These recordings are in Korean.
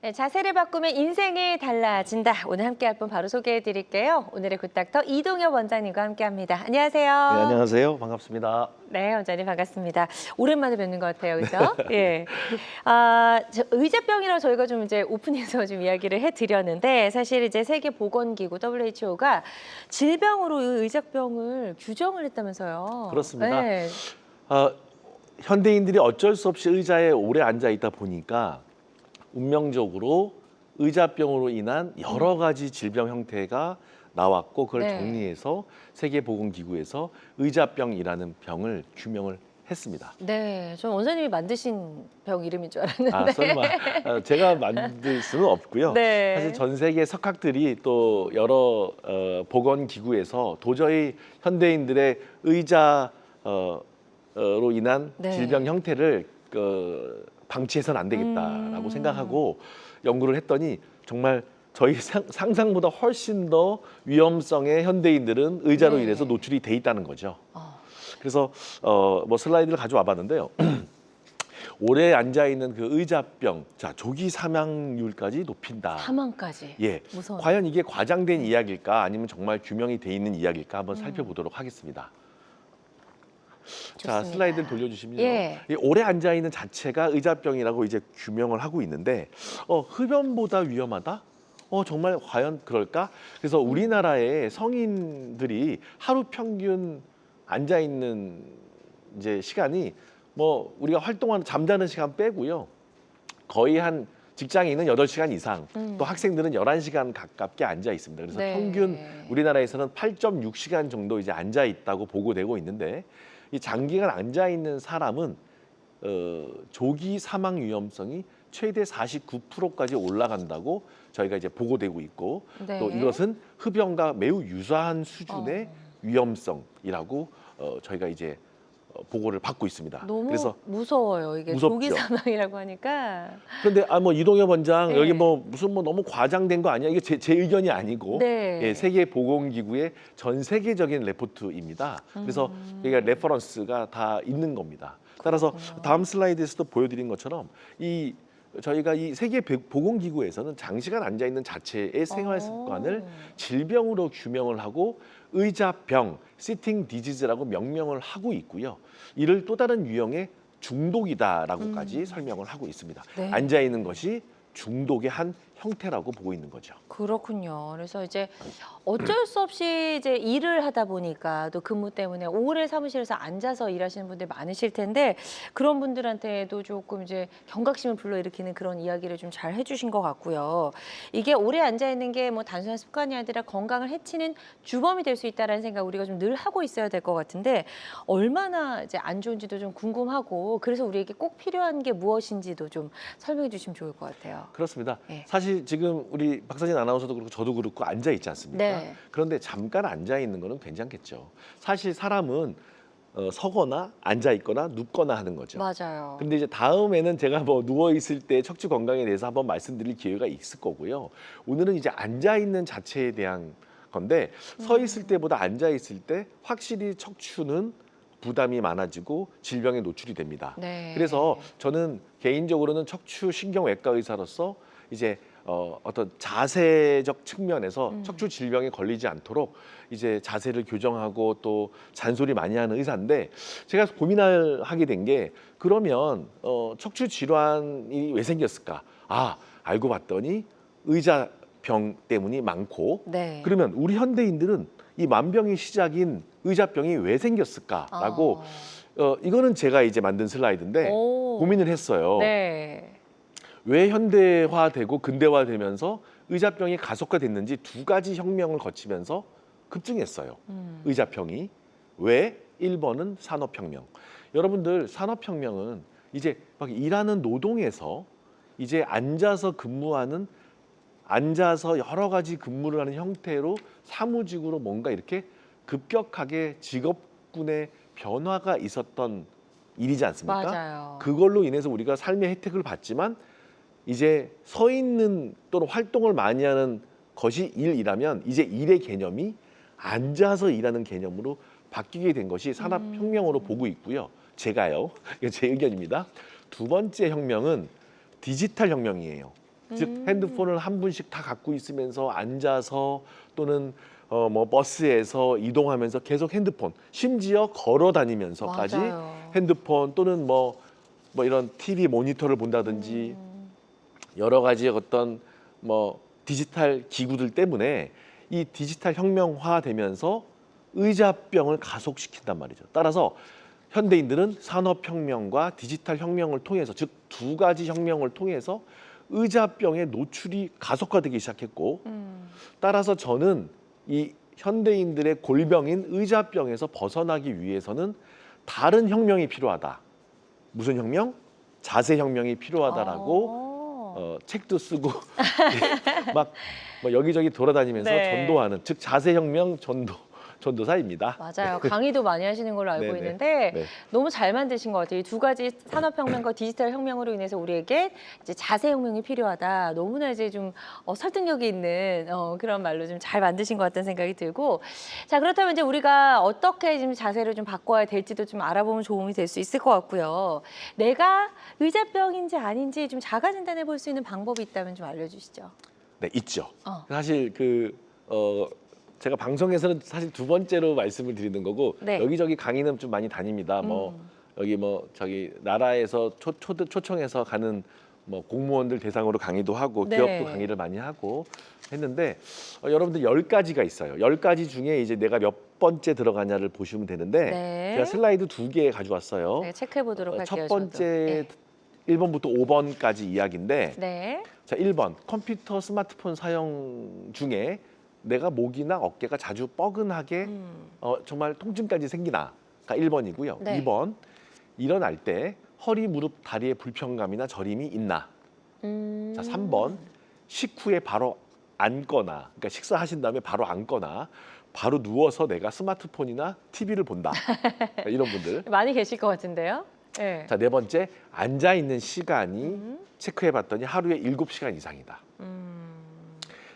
네, 자세를 바꾸면 인생이 달라진다. 오늘 함께할 분 바로 소개해드릴게요. 오늘의 굿닥터 이동엽 원장님과 함께합니다. 안녕하세요. 네, 안녕하세요. 반갑습니다. 네, 원장님 반갑습니다. 오랜만에 뵙는 것 같아요, 그렇죠? 예. 의자병이라고 저희가 좀 이제 오프닝에서 좀 이야기를 해드렸는데 사실 이제 세계보건기구 WHO가 질병으로 이 의자병을 규정을 했다면서요. 그렇습니다. 네. 현대인들이 어쩔 수 없이 의자에 오래 앉아 있다 보니까 운명적으로 의자병으로 인한 여러 가지 질병 형태가 나왔고 그걸 네. 정리해서 세계보건기구에서 의자병이라는 병을 규명을 했습니다. 네, 저 원장님이 만드신 병 이름인 줄 알았는데. 설마 제가 만들 수는 없고요. 네. 사실 전 세계 석학들이 또 여러 보건기구에서 도저히 현대인들의 의자로 인한 네. 질병 형태를 방치해서는 안 되겠다라고 생각하고 연구를 했더니 정말 저희 상상보다 훨씬 더 위험성에 현대인들은 의자로 네. 인해서 노출이 돼 있다는 거죠. 그래서 뭐 슬라이드를 가져와 봤는데요. 오래 앉아 있는 그 의자병, 자 조기 사망률까지 높인다. 사망까지. 예, 무서워. 과연 이게 과장된 이야기일까 아니면 정말 규명이 돼 있는 이야기일까 한번 살펴보도록 하겠습니다. 자, 좋습니다. 슬라이드를 돌려주시면요. 예. 이 오래 앉아 있는 자체가 의자병이라고 이제 규명을 하고 있는데 흡연보다 위험하다? 정말 과연 그럴까? 그래서 우리나라의 성인들이 하루 평균 앉아 있는 이제 시간이 뭐 우리가 활동하는 잠자는 시간 빼고요. 거의 한 직장인은 8시간 이상, 또 학생들은 11시간 가깝게 앉아 있습니다. 그래서 네. 평균 우리나라에서는 8.6시간 정도 이제 앉아 있다고 보고되고 있는데 이 장기간 앉아 있는 사람은 조기 사망 위험성이 최대 49%까지 올라간다고 저희가 이제 보고되고 있고 네. 또 이것은 흡연과 매우 유사한 수준의 위험성이라고 저희가 이제 보고를 받고 있습니다. 너무 그래서 무서워요. 이게 무섭죠. 조기 사망이라고 하니까. 그런데 뭐 이동엽 원장 네. 여기 뭐 무슨 뭐 너무 과장된 거 아니야? 이게 제 의견이 아니고 네. 예, 세계보건기구의 전 세계적인 레포트입니다. 그래서 여기가 레퍼런스가 다 있는 겁니다. 따라서 다음 슬라이드에서도 보여드린 것처럼 저희가 이 세계보건기구에서는 장시간 앉아 있는 자체의 생활 습관을 질병으로 규명을 하고 의자병, 시팅 디지즈라고 명명을 하고 있고요. 이를 또 다른 유형의 중독이다라고까지 설명을 하고 있습니다. 네. 앉아 있는 것이 중독의 한 형태라고 보고 있는 거죠. 그렇군요. 그래서 이제 어쩔 수 없이 이제 일을 하다 보니까 또 근무 때문에 오래 사무실에서 앉아서 일하시는 분들 많으실 텐데 그런 분들한테도 조금 이제 경각심을 불러일으키는 그런 이야기를 좀 잘 해주신 것 같고요. 이게 오래 앉아 있는 게 뭐 단순한 습관이 아니라 건강을 해치는 주범이 될 수 있다라는 생각 우리가 좀 늘 하고 있어야 될 것 같은데 얼마나 이제 안 좋은지도 좀 궁금하고 그래서 우리에게 꼭 필요한 게 무엇인지도 좀 설명해 주시면 좋을 것 같아요. 그렇습니다. 네. 사실 지금 우리 박서진 아나운서도 그렇고 저도 그렇고 앉아 있지 않습니까? 네. 그런데 잠깐 앉아 있는 거는 괜찮겠죠. 사실 사람은 서거나 앉아 있거나 눕거나 하는 거죠. 맞아요. 근데 이제 다음에는 제가 뭐 누워 있을 때 척추 건강에 대해서 한번 말씀드릴 기회가 있을 거고요. 오늘은 이제 앉아 있는 자체에 대한 건데 서 있을 때보다 앉아 있을 때 확실히 척추는 부담이 많아지고 질병에 노출이 됩니다. 네. 그래서 저는 개인적으로는 척추 신경외과 의사로서 이제 어떤 자세적 측면에서 척추 질병에 걸리지 않도록 이제 자세를 교정하고 또 잔소리 많이 하는 의사인데 제가 고민을 하게 된 게 그러면 척추 질환이 왜 생겼을까? 아, 알고 봤더니 의자병 때문이 많고 네. 그러면 우리 현대인들은 이 만병의 시작인 의자병이 왜 생겼을까라고 이거는 제가 이제 만든 슬라이드인데 오. 고민을 했어요. 네. 왜 현대화되고 근대화되면서 의자병이 가속화됐는지 두 가지 혁명을 거치면서 급증했어요. 의자병이. 왜? 1번은 산업혁명. 여러분들 산업혁명은 이제 막 일하는 노동에서 이제 앉아서 여러 가지 근무를 하는 형태로 사무직으로 뭔가 이렇게 급격하게 직업군의 변화가 있었던 일이지 않습니까? 맞아요. 그걸로 인해서 우리가 삶의 혜택을 받지만 이제 서 있는 또는 활동을 많이 하는 것이 일이라면 이제 일의 개념이 앉아서 일하는 개념으로 바뀌게 된 것이 산업혁명으로 보고 있고요. 제가요. 이거 제 의견입니다. 두 번째 혁명은 디지털 혁명이에요. 즉 핸드폰을 한 분씩 다 갖고 있으면서 앉아서 또는 뭐 버스에서 이동하면서 계속 핸드폰, 심지어 걸어 다니면서까지 맞아요. 핸드폰 또는 뭐 이런 TV 모니터를 본다든지 여러 가지 어떤 뭐 디지털 기구들 때문에 이 디지털 혁명화되면서 의자병을 가속시킨단 말이죠. 따라서 현대인들은 산업혁명과 디지털 혁명을 통해서 즉 두 가지 혁명을 통해서 의자병의 노출이 가속화되기 시작했고 따라서 저는 이 현대인들의 골병인 의자병에서 벗어나기 위해서는 다른 혁명이 필요하다. 무슨 혁명? 자세 혁명이 필요하다라고 책도 쓰고 막 뭐 여기저기 돌아다니면서 네. 전도하는 즉 자세 혁명 전도사입니다. 맞아요. 강의도 많이 하시는 걸로 알고 네네. 있는데 네. 너무 잘 만드신 것 같아요. 이 두 가지 산업혁명과 디지털 혁명으로 인해서 우리에게 이제 자세혁명이 필요하다. 너무나 이제 좀 설득력이 있는 그런 말로 좀 잘 만드신 것 같다는 생각이 들고 자 그렇다면 이제 우리가 어떻게 지금 자세를 좀 바꿔야 될지도 좀 알아보면 도움이 될 수 있을 것 같고요. 내가 의자병인지 아닌지 좀 자가 진단해 볼 수 있는 방법이 있다면 좀 알려주시죠. 네, 있죠. 어. 사실 제가 방송에서는 사실 두 번째로 말씀을 드리는 거고 네. 여기저기 강의는 좀 많이 다닙니다. 뭐 여기 뭐 저기 나라에서 초청해서 가는 뭐 공무원들 대상으로 강의도 하고 네. 기업도 강의를 많이 하고 했는데 여러분들 10가지가 있어요. 10가지 중에 이제 내가 몇 번째 들어가냐를 보시면 되는데 네. 제가 슬라이드 2개 가져왔어요. 네, 체크해 보도록 할게요. 첫 번째 저도. 1번부터 5번까지 이야기인데 네. 자, 1번 컴퓨터 스마트폰 사용 중에 내가 목이나 어깨가 자주 뻐근하게 정말 통증까지 생기나가 1번이고요. 네. 2번 일어날 때 허리, 무릎, 다리에 불편감이나 저림이 있나. 자, 3번 식후에 바로 앉거나 그러니까 식사하신 다음에 바로 앉거나 바로 누워서 내가 스마트폰이나 TV를 본다. 이런 분들. 많이 계실 것 같은데요. 네. 자, 네 번째 앉아 있는 시간이 체크해 봤더니 하루에 7시간 이상이다.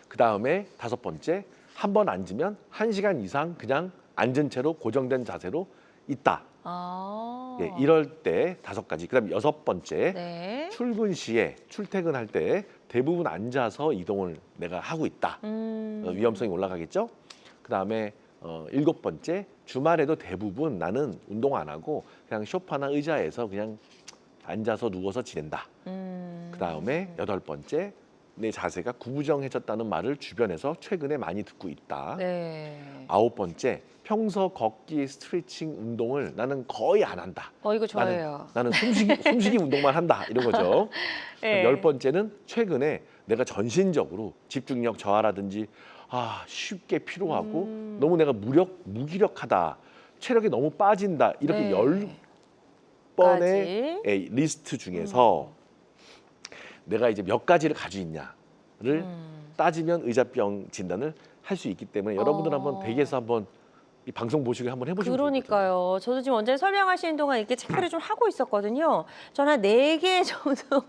그다음에 5번째 한 번 앉으면 1시간 이상 그냥 앉은 채로 고정된 자세로 있다. 아. 예, 이럴 때 5가지. 그다음 6번째 네. 출근 시에 출퇴근할 때 대부분 앉아서 이동을 내가 하고 있다. 위험성이 올라가겠죠. 그다음에 7번째 주말에도 대부분 나는 운동 안 하고 그냥 소파나 의자에서 그냥 앉아서 누워서 지낸다. 그다음에 8번째 내 자세가 구부정해졌다는 말을 주변에서 최근에 많이 듣고 있다. 네. 9번째 평소 걷기 스트레칭 운동을 나는 거의 안 한다. 이거 저예요. 나는 숨쉬기 운동만 한다. 이런 거죠. 네. 10번째는 최근에 내가 전신적으로 집중력 저하라든지 쉽게 피로하고 너무 내가 무기력하다. 체력이 너무 빠진다. 이렇게 네. 10번의 리스트 중에서 내가 이제 몇 가지를 가지고 있냐를 따지면 의자병 진단을 할 수 있기 때문에 여러분들 한번 댁에서 한번 이 방송 보시고 한번 해보시면 그러니까요. 저도 지금 원장님 설명하시는 동안 이렇게 체크를 좀 하고 있었거든요. 저는 한 4개 정도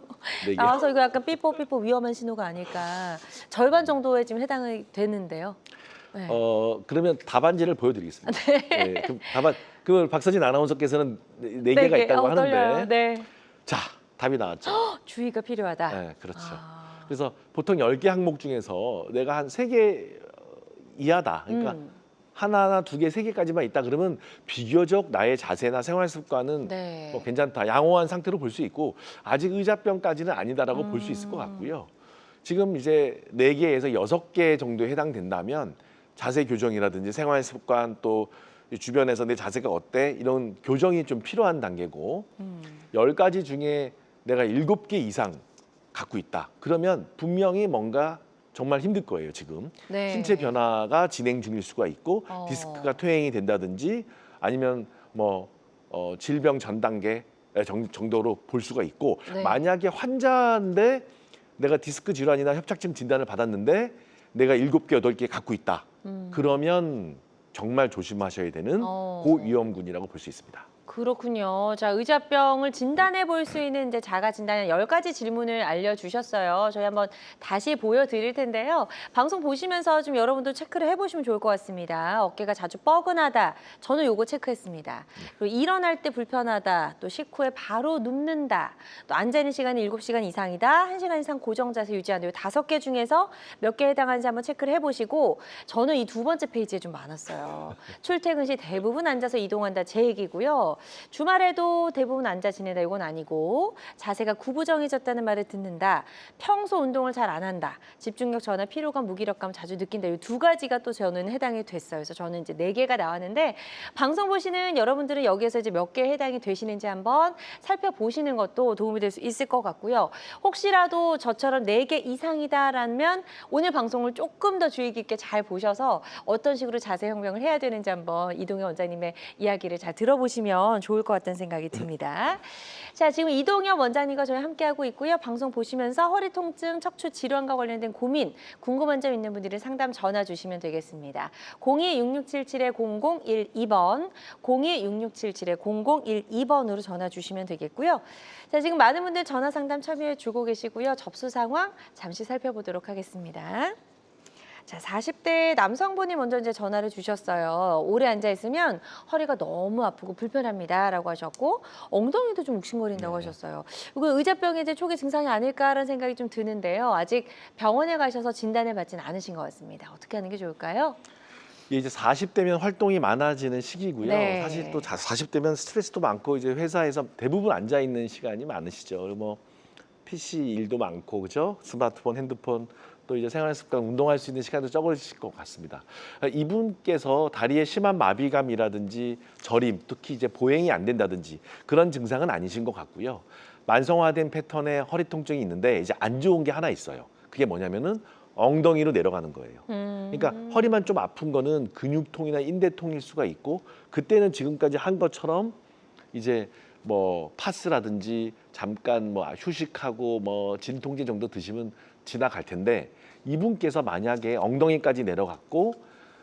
네 개. 나와서 이거 약간 삐뽀삐뽀 위험한 신호가 아닐까. 절반 정도에 지금 해당이 되는데요. 네. 그러면 답안지를 보여드리겠습니다. 네. 그걸 박서진 아나운서께서는 4개가 개. 있다고 하는데 떨려요. 네. 자, 답이 나왔죠. 주의가 필요하다. 네, 그렇죠. 그래서 보통 10개 항목 중에서 내가 한 3개 이하다. 그러니까 하나나 2개, 3개까지만 있다 그러면 비교적 나의 자세나 생활 습관은 네. 뭐 괜찮다. 양호한 상태로 볼 수 있고 아직 의자병까지는 아니다라고 볼 수 있을 것 같고요. 지금 이제 4개에서 6개 정도에 해당된다면 자세 교정이라든지 생활 습관 또 주변에서 내 자세가 어때? 이런 교정이 좀 필요한 단계고 10가지 중에 내가 7개 이상 갖고 있다. 그러면 분명히 뭔가 정말 힘들 거예요, 지금. 네. 신체 변화가 진행 중일 수가 있고 디스크가 퇴행이 된다든지 아니면 뭐 질병 전 단계 정도로 볼 수가 있고 네. 만약에 환자인데 내가 디스크 질환이나 협착증 진단을 받았는데 내가 7개, 8개 갖고 있다. 그러면 정말 조심하셔야 되는 고위험군이라고 볼 수 있습니다. 그렇군요. 자, 의자병을 진단해 볼 수 있는 이제 자가 진단의 10가지 질문을 알려주셨어요. 저희 한번 다시 보여드릴 텐데요. 방송 보시면서 좀 여러분도 체크를 해보시면 좋을 것 같습니다. 어깨가 자주 뻐근하다. 저는 요거 체크했습니다. 그리고 일어날 때 불편하다. 또 식후에 바로 눕는다. 또 앉아있는 시간이 7시간 이상이다. 1시간 이상 고정 자세 유지한다. 요 5개 중에서 몇 개 해당하는지 한번 체크를 해보시고 저는 이 2번째 페이지에 좀 많았어요. 출퇴근 시 대부분 앉아서 이동한다. 제 얘기고요. 주말에도 대부분 앉아 지낸다. 이건 아니고 자세가 구부정해졌다는 말을 듣는다. 평소 운동을 잘 안 한다. 집중력 저하, 피로감, 무기력감 자주 느낀다. 이 2가지가 또 저는 해당이 됐어요. 그래서 저는 이제 4개가 나왔는데 방송 보시는 여러분들은 여기에서 이제 몇 개 해당이 되시는지 한번 살펴보시는 것도 도움이 될 수 있을 것 같고요. 혹시라도 저처럼 4개 이상이다라면 오늘 방송을 조금 더 주의 깊게 잘 보셔서 어떤 식으로 자세 형성을 해야 되는지 한번 이동현 원장님의 이야기를 잘 들어보시면 좋을 것 같다는 생각이 듭니다. 자, 지금 이동현 원장님과 저희 함께하고 있고요. 방송 보시면서 허리 통증, 척추 질환과 관련된 고민, 궁금한 점 있는 분들은 상담 전화 주시면 되겠습니다. 02-6677-0012번, 02-6677-0012번으로 전화 주시면 되겠고요. 자, 지금 많은 분들 전화 상담 참여해 주고 계시고요. 접수 상황 잠시 살펴보도록 하겠습니다. 자, 40대 남성분이 먼저 이제 전화를 주셨어요. 오래 앉아 있으면 허리가 너무 아프고 불편합니다라고 하셨고 엉덩이도 좀 욱신거린다고 하셨어요. 이거 의자병의 이제 초기 증상이 아닐까라는 생각이 좀 드는데요. 아직 병원에 가셔서 진단을 받지는 않으신 것 같습니다. 어떻게 하는 게 좋을까요? 이제 40대면 활동이 많아지는 시기고요. 네. 사실 또 40대면 스트레스도 많고 이제 회사에서 대부분 앉아 있는 시간이 많으시죠. 뭐 PC 일도 많고 그죠? 스마트폰, 핸드폰 또 이제 생활 습관, 운동할 수 있는 시간도 적으실 것 같습니다. 이분께서 다리에 심한 마비감이라든지 저림, 특히 이제 보행이 안 된다든지 그런 증상은 아니신 것 같고요. 만성화된 패턴의 허리 통증이 있는데 이제 안 좋은 게 하나 있어요. 그게 뭐냐면은 엉덩이로 내려가는 거예요. 그러니까 허리만 좀 아픈 거는 근육통이나 인대통일 수가 있고 그때는 지금까지 한 것처럼 이제 뭐 파스라든지 잠깐 뭐 휴식하고 뭐 진통제 정도 드시면 지나갈 텐데 이분께서 만약에 엉덩이까지 내려갔고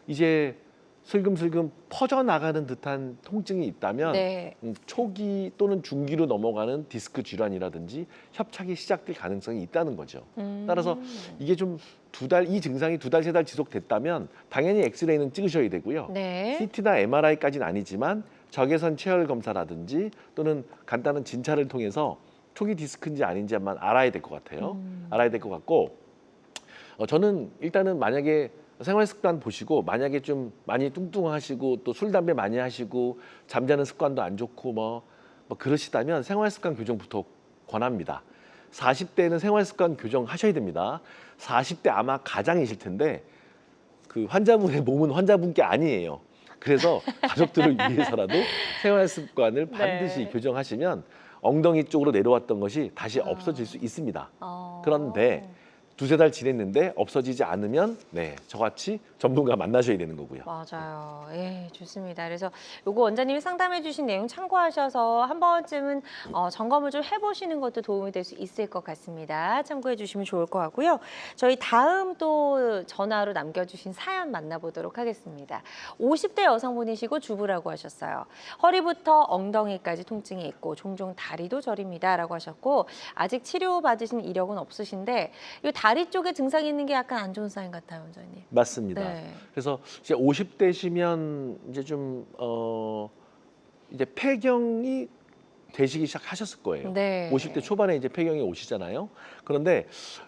이제 슬금슬금 퍼져나가는 듯한 통증이 있다면 네. 초기 또는 중기로 넘어가는 디스크 질환이라든지 협착이 시작될 가능성이 있다는 거죠. 따라서 이게 좀 이 증상이 2달, 3달 지속됐다면 당연히 엑스레이는 찍으셔야 되고요. 네. CT나 MRI까지는 아니지만 적외선 체열 검사라든지 또는 간단한 진찰을 통해서 초기 디스크인지 아닌지만 알아야 될 것 같아요. 알아야 될 것 같고 저는 일단은 만약에 생활 습관 보시고 만약에 좀 많이 뚱뚱하시고 또 술 담배 많이 하시고 잠자는 습관도 안 좋고 뭐 그러시다면 생활 습관 교정부터 권합니다. 40대는 생활 습관 교정 하셔야 됩니다. 40대 아마 가장이실 텐데 그 환자분의 몸은 환자분께 아니에요. 그래서 가족들을 위해서라도 생활 습관을 반드시 네. 교정하시면 엉덩이 쪽으로 내려왔던 것이 다시 없어질 수 있습니다. 그런데 2-3달 지냈는데 없어지지 않으면 네, 저같이 전문가 만나셔야 되는 거고요. 맞아요. 예, 좋습니다. 그래서 요거 원장님이 상담해 주신 내용 참고하셔서 한 번쯤은 점검을 좀 해보시는 것도 도움이 될 수 있을 것 같습니다. 참고해 주시면 좋을 것 같고요. 저희 다음 또 전화로 남겨주신 사연 만나보도록 하겠습니다. 50대 여성분이시고 주부라고 하셨어요. 허리부터 엉덩이까지 통증이 있고 종종 다리도 저립니다라고 하셨고 아직 치료받으신 이력은 없으신데 이 다리 쪽에 증상이 있는 게 약간 안 좋은 사인 같아요, 원장님. 맞습니다. 네. 그래서 이제 50대시면 이제 좀 이제 폐경이 되시기 시작하셨을 거예요. 네. 50대 초반에 이제 폐경이 오시잖아요. 그런데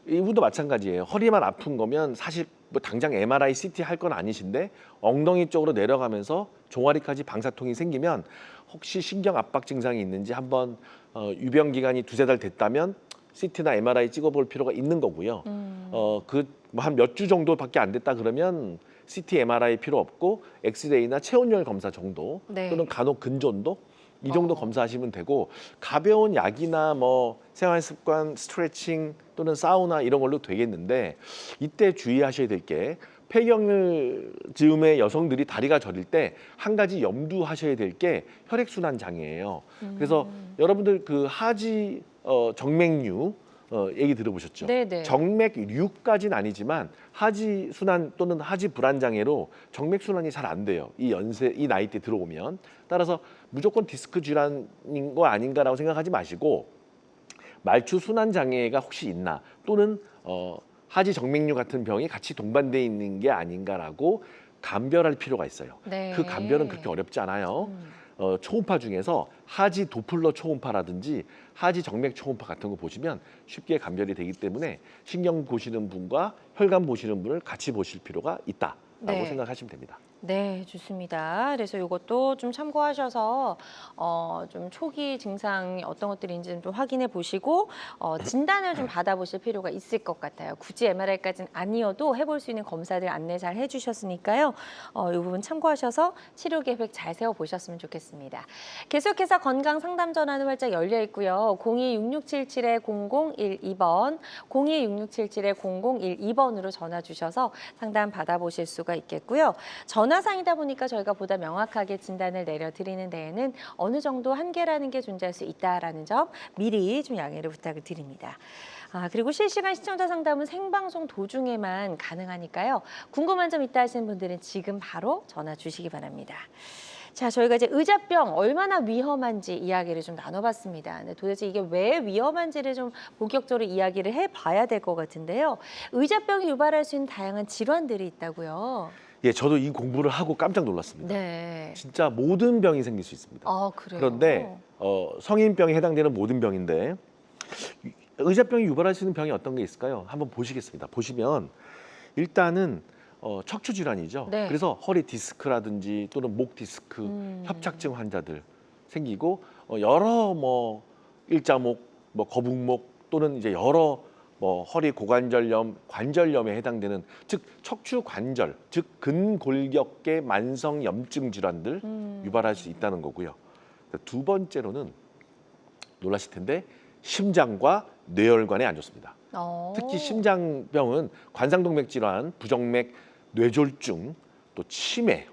이분도 마찬가지예요. 허리만 아픈 거면 사실 뭐 당장 MRI, CT 할 건 아니신데 엉덩이 쪽으로 내려가면서 종아리까지 방사통이 생기면 혹시 신경 압박 증상이 있는지 한번 유병 기간이 두세 달 됐다면 CT나 MRI 찍어볼 필요가 있는 거고요. 그 뭐 한 몇 주 정도밖에 안 됐다 그러면 CT, MRI 필요 없고 엑스레이나 체온열 검사 정도 네. 또는 간혹 근전도 이 정도 어. 검사하시면 되고 가벼운 약이나 뭐 생활습관, 스트레칭 또는 사우나 이런 걸로 되겠는데 이때 주의하셔야 될 게 폐경을 즈음에 여성들이 다리가 저릴 때 한 가지 염두하셔야 될 게 혈액순환 장애예요. 그래서 여러분들 그 하지 정맥류 얘기 들어보셨죠? 네네. 정맥류까지는 아니지만 하지 순환 또는 하지 불안 장애로 정맥 순환이 잘 안 돼요. 이 연세, 이 나이 때 들어오면. 따라서 무조건 디스크 질환인 거 아닌가라고 생각하지 마시고 말추 순환 장애가 혹시 있나 또는 하지 정맥류 같은 병이 같이 동반돼 있는 게 아닌가라고 감별할 필요가 있어요. 네. 그 감별은 그렇게 어렵지 않아요. 초음파 중에서 하지 도플러 초음파라든지 하지 정맥 초음파 같은 거 보시면 쉽게 감별이 되기 때문에 신경 보시는 분과 혈관 보시는 분을 같이 보실 필요가 있다라고 네. 생각하시면 됩니다. 네, 좋습니다. 그래서 이것도 좀 참고하셔서 좀 초기 증상이 어떤 것들인지 좀 확인해 보시고 진단을 좀 받아보실 필요가 있을 것 같아요. 굳이 MRI까지는 아니어도 해볼 수 있는 검사들 안내 잘 해주셨으니까요. 이 부분 참고하셔서 치료 계획 잘 세워보셨으면 좋겠습니다. 계속해서 건강 상담 전화는 활짝 열려 있고요. 02-6677-0012번, 02-6677-0012번으로 전화 주셔서 상담 받아보실 수가 있겠고요. 전화상이다 보니까 저희가 보다 명확하게 진단을 내려드리는 데에는 어느 정도 한계라는 게 존재할 수 있다라는 점 미리 좀 양해를 부탁을 드립니다. 그리고 실시간 시청자 상담은 생방송 도중에만 가능하니까요. 궁금한 점 있다 하시는 분들은 지금 바로 전화 주시기 바랍니다. 자, 저희가 이제 의자병 얼마나 위험한지 이야기를 좀 나눠봤습니다. 근데 도대체 이게 왜 위험한지를 좀 본격적으로 이야기를 해봐야 될 것 같은데요. 의자병이 유발할 수 있는 다양한 질환들이 있다고요. 예, 저도 이 공부를 하고 깜짝 놀랐습니다. 네. 진짜 모든 병이 생길 수 있습니다. 그래요. 그런데 성인병에 해당되는 모든 병인데 의자병이 유발할 수 있는 병이 어떤 게 있을까요? 한번 보시겠습니다. 보시면 일단은 척추 질환이죠. 네. 그래서 허리 디스크라든지 또는 목 디스크, 협착증 환자들 생기고 여러 뭐 일자목, 뭐 거북목 또는 이제 여러 뭐 허리 고관절염, 관절염에 해당되는 즉 척추 관절, 즉 근골격계 만성 염증 질환들 유발할 수 있다는 거고요. 두 번째로는 놀라실 텐데 심장과 뇌혈관에 안 좋습니다. 특히 심장병은 관상동맥 질환, 부정맥, 뇌졸중, 또 치매,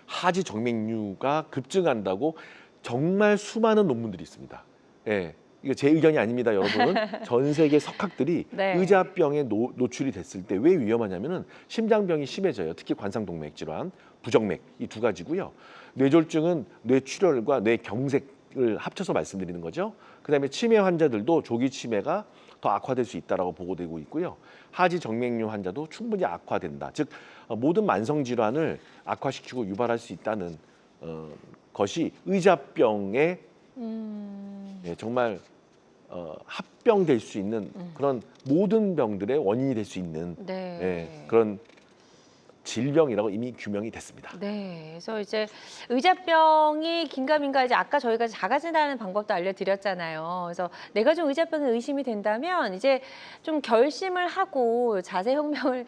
하지 정맥류가 급증한다고 정말 수많은 논문들이 있습니다. 예, 이거 제 의견이 아닙니다, 여러분. 전 세계 석학들이 네. 의자병에 노출이 됐을 때 왜 위험하냐면은 심장병이 심해져요. 특히 관상동맥 질환, 부정맥 이 두 가지고요. 뇌졸중은 뇌출혈과 뇌경색을 합쳐서 말씀드리는 거죠. 그다음에 치매 환자들도 조기 치매가 더 악화될 수 있다라고 보고되고 있고요. 하지 정맥류 환자도 충분히 악화된다. 즉 모든 만성 질환을 악화시키고 유발할 수 있다는 것이 의자병의 예, 정말 합병될 수 있는 그런 모든 병들의 원인이 될 수 있는 네. 예, 그런 질병이라고 이미 규명이 됐습니다. 네, 그래서 이제 의자병이 긴가민가 이제 아까 저희가 자가진단하는 방법도 알려드렸잖아요. 그래서 내가 좀 의자병에 의심이 된다면 이제 좀 결심을 하고 자세혁명을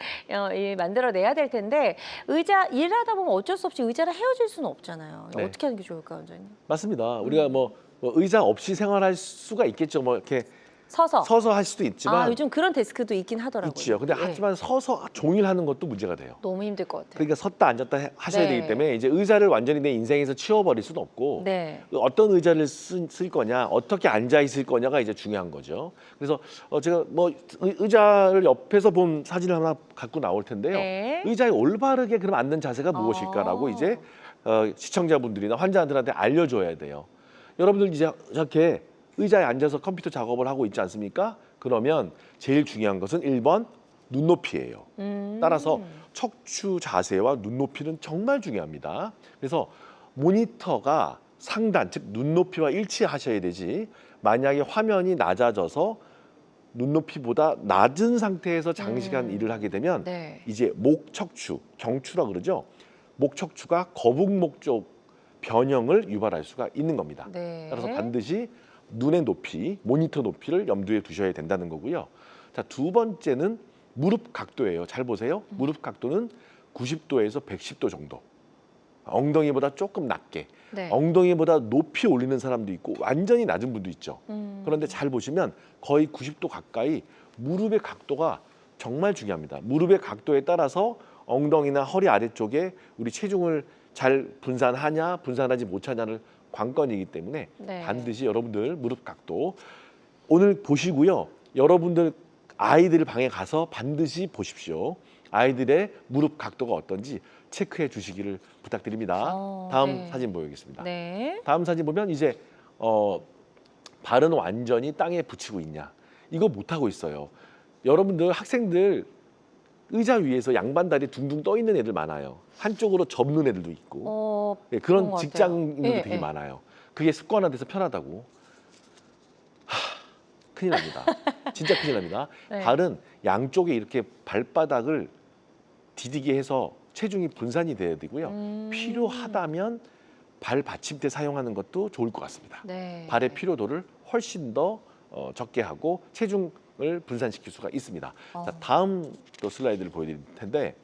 만들어내야 될 텐데 일하다 보면 어쩔 수 없이 의자를 헤어질 수는 없잖아요. 네. 어떻게 하는 게 좋을까요, 원장님? 맞습니다. 우리가 뭐 의자 없이 생활할 수가 있겠죠. 뭐 이렇게 서서 할 수도 있지만 요즘 그런 데스크도 있긴 하더라고요. 있지요. 근데 예. 하지만 서서 종일 하는 것도 문제가 돼요. 너무 힘들 것 같아요. 그러니까 섰다 앉았다 하셔야 네. 되기 때문에 이제 의자를 완전히 내 인생에서 치워버릴 수는 없고 네. 어떤 의자를 쓸 거냐, 어떻게 앉아 있을 거냐가 이제 중요한 거죠. 그래서 제가 뭐 의자를 옆에서 본 사진을 하나 갖고 나올 텐데요. 네. 의자에 올바르게 그럼 앉는 자세가 무엇일까라고 이제 시청자분들이나 환자들한테 알려줘야 돼요. 여러분들 이제 저렇게 의자에 앉아서 컴퓨터 작업을 하고 있지 않습니까? 그러면 제일 중요한 것은 1번 눈높이예요. 따라서 척추 자세와 눈높이는 정말 중요합니다. 그래서 모니터가 상단, 즉 눈높이와 일치하셔야 되지, 만약에 화면이 낮아져서 눈높이보다 낮은 상태에서 장시간 일을 하게 되면 네. 이제 목 척추, 경추라 그러죠. 목 척추가 거북목 쪽 변형을 유발할 수가 있는 겁니다. 네. 따라서 반드시 눈의 높이, 모니터 높이를 염두에 두셔야 된다는 거고요. 자, 두 번째는 무릎 각도예요. 잘 보세요. 무릎 각도는 90도에서 110도 정도. 엉덩이보다 조금 낮게. 네. 엉덩이보다 높이 올리는 사람도 있고 완전히 낮은 분도 있죠. 음. 그런데 잘 보시면 거의 90도 가까이 무릎의 각도가 정말 중요합니다. 무릎의 각도에 따라서 엉덩이나 허리 아래쪽에 우리 체중을 잘 분산하냐 분산하지 못하냐를 관건이기 때문에 네. 반드시 여러분들 무릎 각도 오늘 보시고요. 여러분들 아이들 방에 가서 반드시 보십시오. 아이들의 무릎 각도가 어떤지 체크해 주시기를 부탁드립니다. 다음 네. 사진 보여주겠습니다. 네. 다음 사진 보면 이제 발은 완전히 땅에 붙이고 있냐, 이거 못하고 있어요. 여러분들 학생들 의자 위에서 양반 다리 둥둥 떠 있는 애들 많아요. 한쪽으로 접는 애들도 있고 예, 그런 그런 것 직장인들도 같아요. 예, 되게 예. 많아요. 그게 습관화돼서 편하다고. 큰일 납니다. 진짜 큰일 납니다. 네. 발은 양쪽에 이렇게 발바닥을 디디게 해서 체중이 분산이 돼야 되고요. 필요하다면 발 받침대 사용하는 것도 좋을 것 같습니다. 네. 발의 피로도를 훨씬 더 적게 하고 체중을 분산시킬 수가 있습니다. 자, 다음 또 슬라이드를 보여드릴 텐데,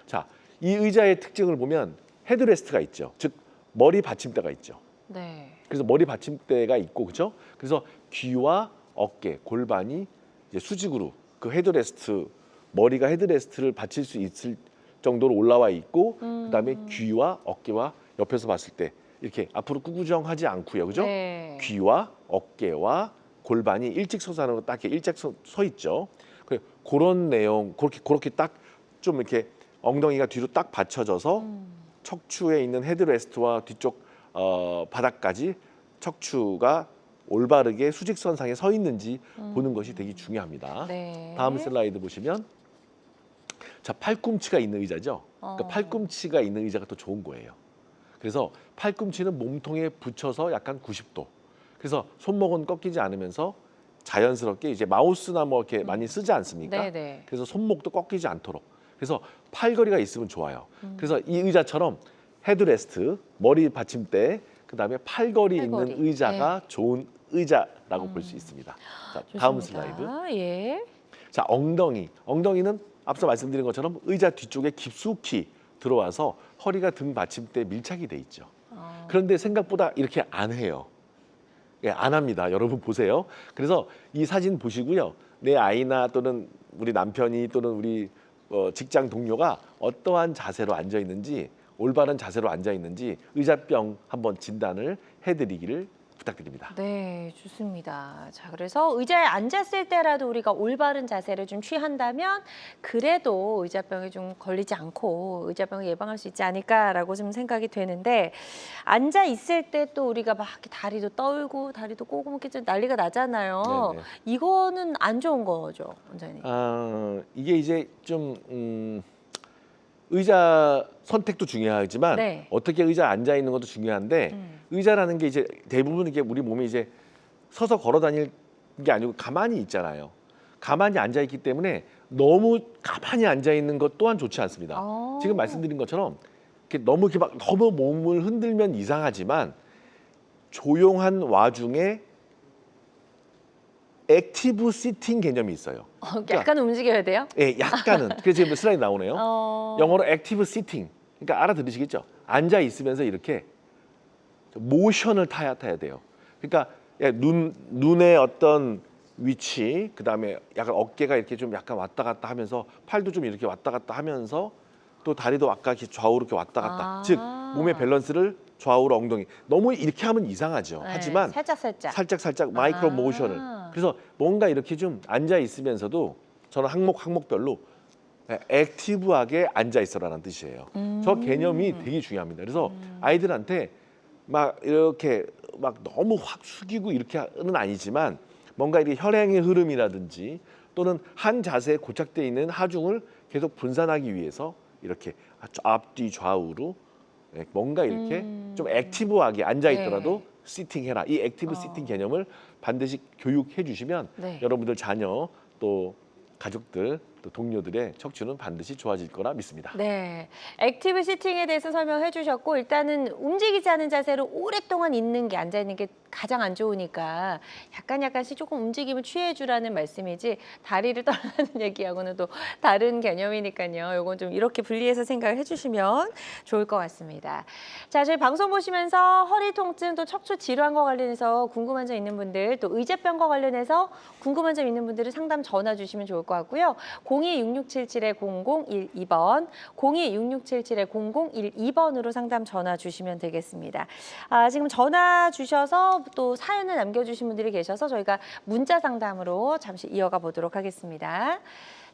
자, 이 의자의 특징을 보면 헤드레스트가 있죠. 즉 머리 받침대가 있죠. 네. 그래서 머리 받침대가 있고, 그렇죠? 그래서 귀와 어깨, 골반이 이제 수직으로 그 헤드레스트, 머리가 헤드레스트를 받칠 수 있을 정도로 올라와 있고, 그다음에 귀와 어깨와 옆에서 봤을 때 이렇게 앞으로 꾸꾸정하지 않고요, 그죠? 네. 귀와 어깨와 골반이 일직선상으로 딱 이렇게 일직선 서 있죠. 그런 내용, 그렇게 딱 좀 이렇게 엉덩이가 뒤로 딱 받쳐져서 척추에 있는 헤드레스트와 뒤쪽 바닥까지 척추가 올바르게 수직선상에 서 있는지 보는 것이 되게 중요합니다. 네. 다음 슬라이드 보시면, 자, 팔꿈치가 있는 의자죠. 그러니까 팔꿈치가 있는 의자가 더 좋은 거예요. 그래서 팔꿈치는 몸통에 붙여서 약간 90도. 그래서 손목은 꺾이지 않으면서 자연스럽게 이제 마우스나 뭐 이렇게 많이 쓰지 않습니까? 네네. 그래서 손목도 꺾이지 않도록. 그래서 팔걸이가 있으면 좋아요. 그래서 이 의자처럼 헤드레스트, 머리 받침대, 그다음에 팔걸이 있는 팔걸이. 의자가 좋은 의자라고 볼 수 있습니다. 자, 다음 좋습니다. 슬라이드. 예. 자, 엉덩이는 앞서 말씀드린 것처럼 의자 뒤쪽에 깊숙이 들어와서 허리가 등 받침대에 밀착이 돼 있죠. 그런데 생각보다 이렇게 안 해요. 예, 안 합니다. 여러분 보세요. 그래서 이 사진 보시고요. 내 아이나 또는 우리 남편이 또는 우리 직장 동료가 어떠한 자세로 앉아 있는지, 올바른 자세로 앉아 있는지 의자병 한번 진단을 해드리기를 부탁드립니다. 네, 좋습니다. 자, 그래서 의자에 앉았을 때라도 우리가 올바른 자세를 좀 취한다면 그래도 의자병에 좀 걸리지 않고 의자병을 예방할 수 있지 않을까라고 좀 생각이 되는데, 앉아 있을 때 또 우리가 막 이렇게 다리도 떨고 다리도 꼬고먹게 좀 난리가 나잖아요. 네네. 이거는 안 좋은 거죠, 원장님. 이게 이제 좀 의자 선택도 중요하지만 네. 어떻게 의자에 앉아 있는 것도 중요한데, 의자라는 게 이제 대부분 이게 우리 몸이 이제 서서 걸어 다닐 게 아니고 가만히 있잖아요. 가만히 앉아 있기 때문에 너무 가만히 앉아 있는 것 또한 좋지 않습니다. 지금 말씀드린 것처럼 이렇게 너무 몸을 흔들면 이상하지만 조용한 와중에 액티브 시팅 개념이 있어요. 약간 움직여야 돼요? 예, 약간은. 그래서 지금 슬라이드 나오네요. 영어로 액티브 시팅. 그러니까 알아들으시겠죠? 앉아 있으면서 이렇게 모션을 타야 돼요. 그러니까 눈의 어떤 위치, 그다음에 약간 어깨가 이렇게 좀 약간 왔다 갔다 하면서 팔도 좀 이렇게 왔다 갔다 하면서 또 다리도 아까 이렇게 좌우로 이렇게 왔다 갔다. 즉 몸의 밸런스를 좌우로 엉덩이. 너무 이렇게 하면 이상하죠. 네, 하지만 살짝 마이크로 모션을. 그래서 뭔가 이렇게 좀 앉아 있으면서도 저는 항목별로 액티브하게 앉아 있어라는 뜻이에요. 저 개념이 되게 중요합니다. 그래서 아이들한테 막 이렇게 막 너무 확 숙이고 이렇게는 아니지만 뭔가 이렇게 혈행의 흐름이라든지 또는 한 자세에 고착되어 있는 하중을 계속 분산하기 위해서 이렇게 앞뒤 좌우로 뭔가 이렇게 좀 액티브하게 앉아 있더라도 네. 시팅해라. 이 액티브 시팅 개념을 반드시 교육해 주시면 네. 여러분들 자녀 또 가족들 또 동료들의 척추는 반드시 좋아질 거라 믿습니다. 네, 액티브 시팅에 대해서 설명해 주셨고 일단은 움직이지 않은 자세로 오랫동안 있는 게 앉아 있는 게 가장 안 좋으니까 약간씩 조금 움직임을 취해 주라는 말씀이지 다리를 떨라는 얘기하고는 또 다른 개념이니까요. 이건 좀 이렇게 분리해서 생각을 해주시면 좋을 것 같습니다. 자, 저희 방송 보시면서 허리 통증 또 척추 질환과 관련해서 궁금한 점 있는 분들 또 의제병과 관련해서 궁금한 점 있는 분들은 상담 전화 주시면 좋을 것 같고요. 02-6677-0012번, 02-6677-0012번으로 상담 전화 주시면 되겠습니다. 지금 전화 주셔서 또 사연을 남겨주신 분들이 계셔서 저희가 문자 상담으로 잠시 이어가 보도록 하겠습니다.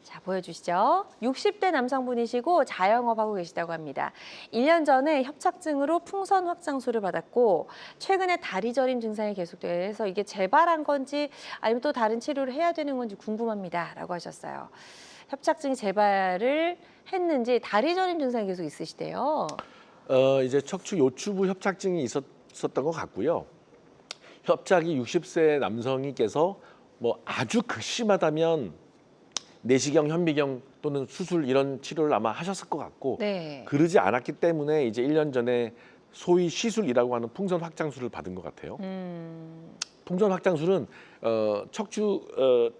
자, 보여주시죠. 60대 남성분이시고 자영업하고 계시다고 합니다. 1년 전에 협착증으로 풍선 확장술을 받았고 최근에 다리 저림 증상이 계속돼서 이게 재발한 건지 아니면 또 다른 치료를 해야 되는 건지 궁금합니다. 라고 하셨어요. 협착증이 재발을 했는지 다리 저림 증상이 계속 있으시대요. 이제 척추 요추부 협착증이 있었던 것 같고요. 협착이 60세 남성이께서 뭐 아주 극심하다면 내시경, 현미경 또는 수술 이런 치료를 아마 하셨을 것 같고 네. 그러지 않았기 때문에 이제 1년 전에 소위 시술이라고 하는 풍선 확장술을 받은 것 같아요. 풍선 확장술은 척추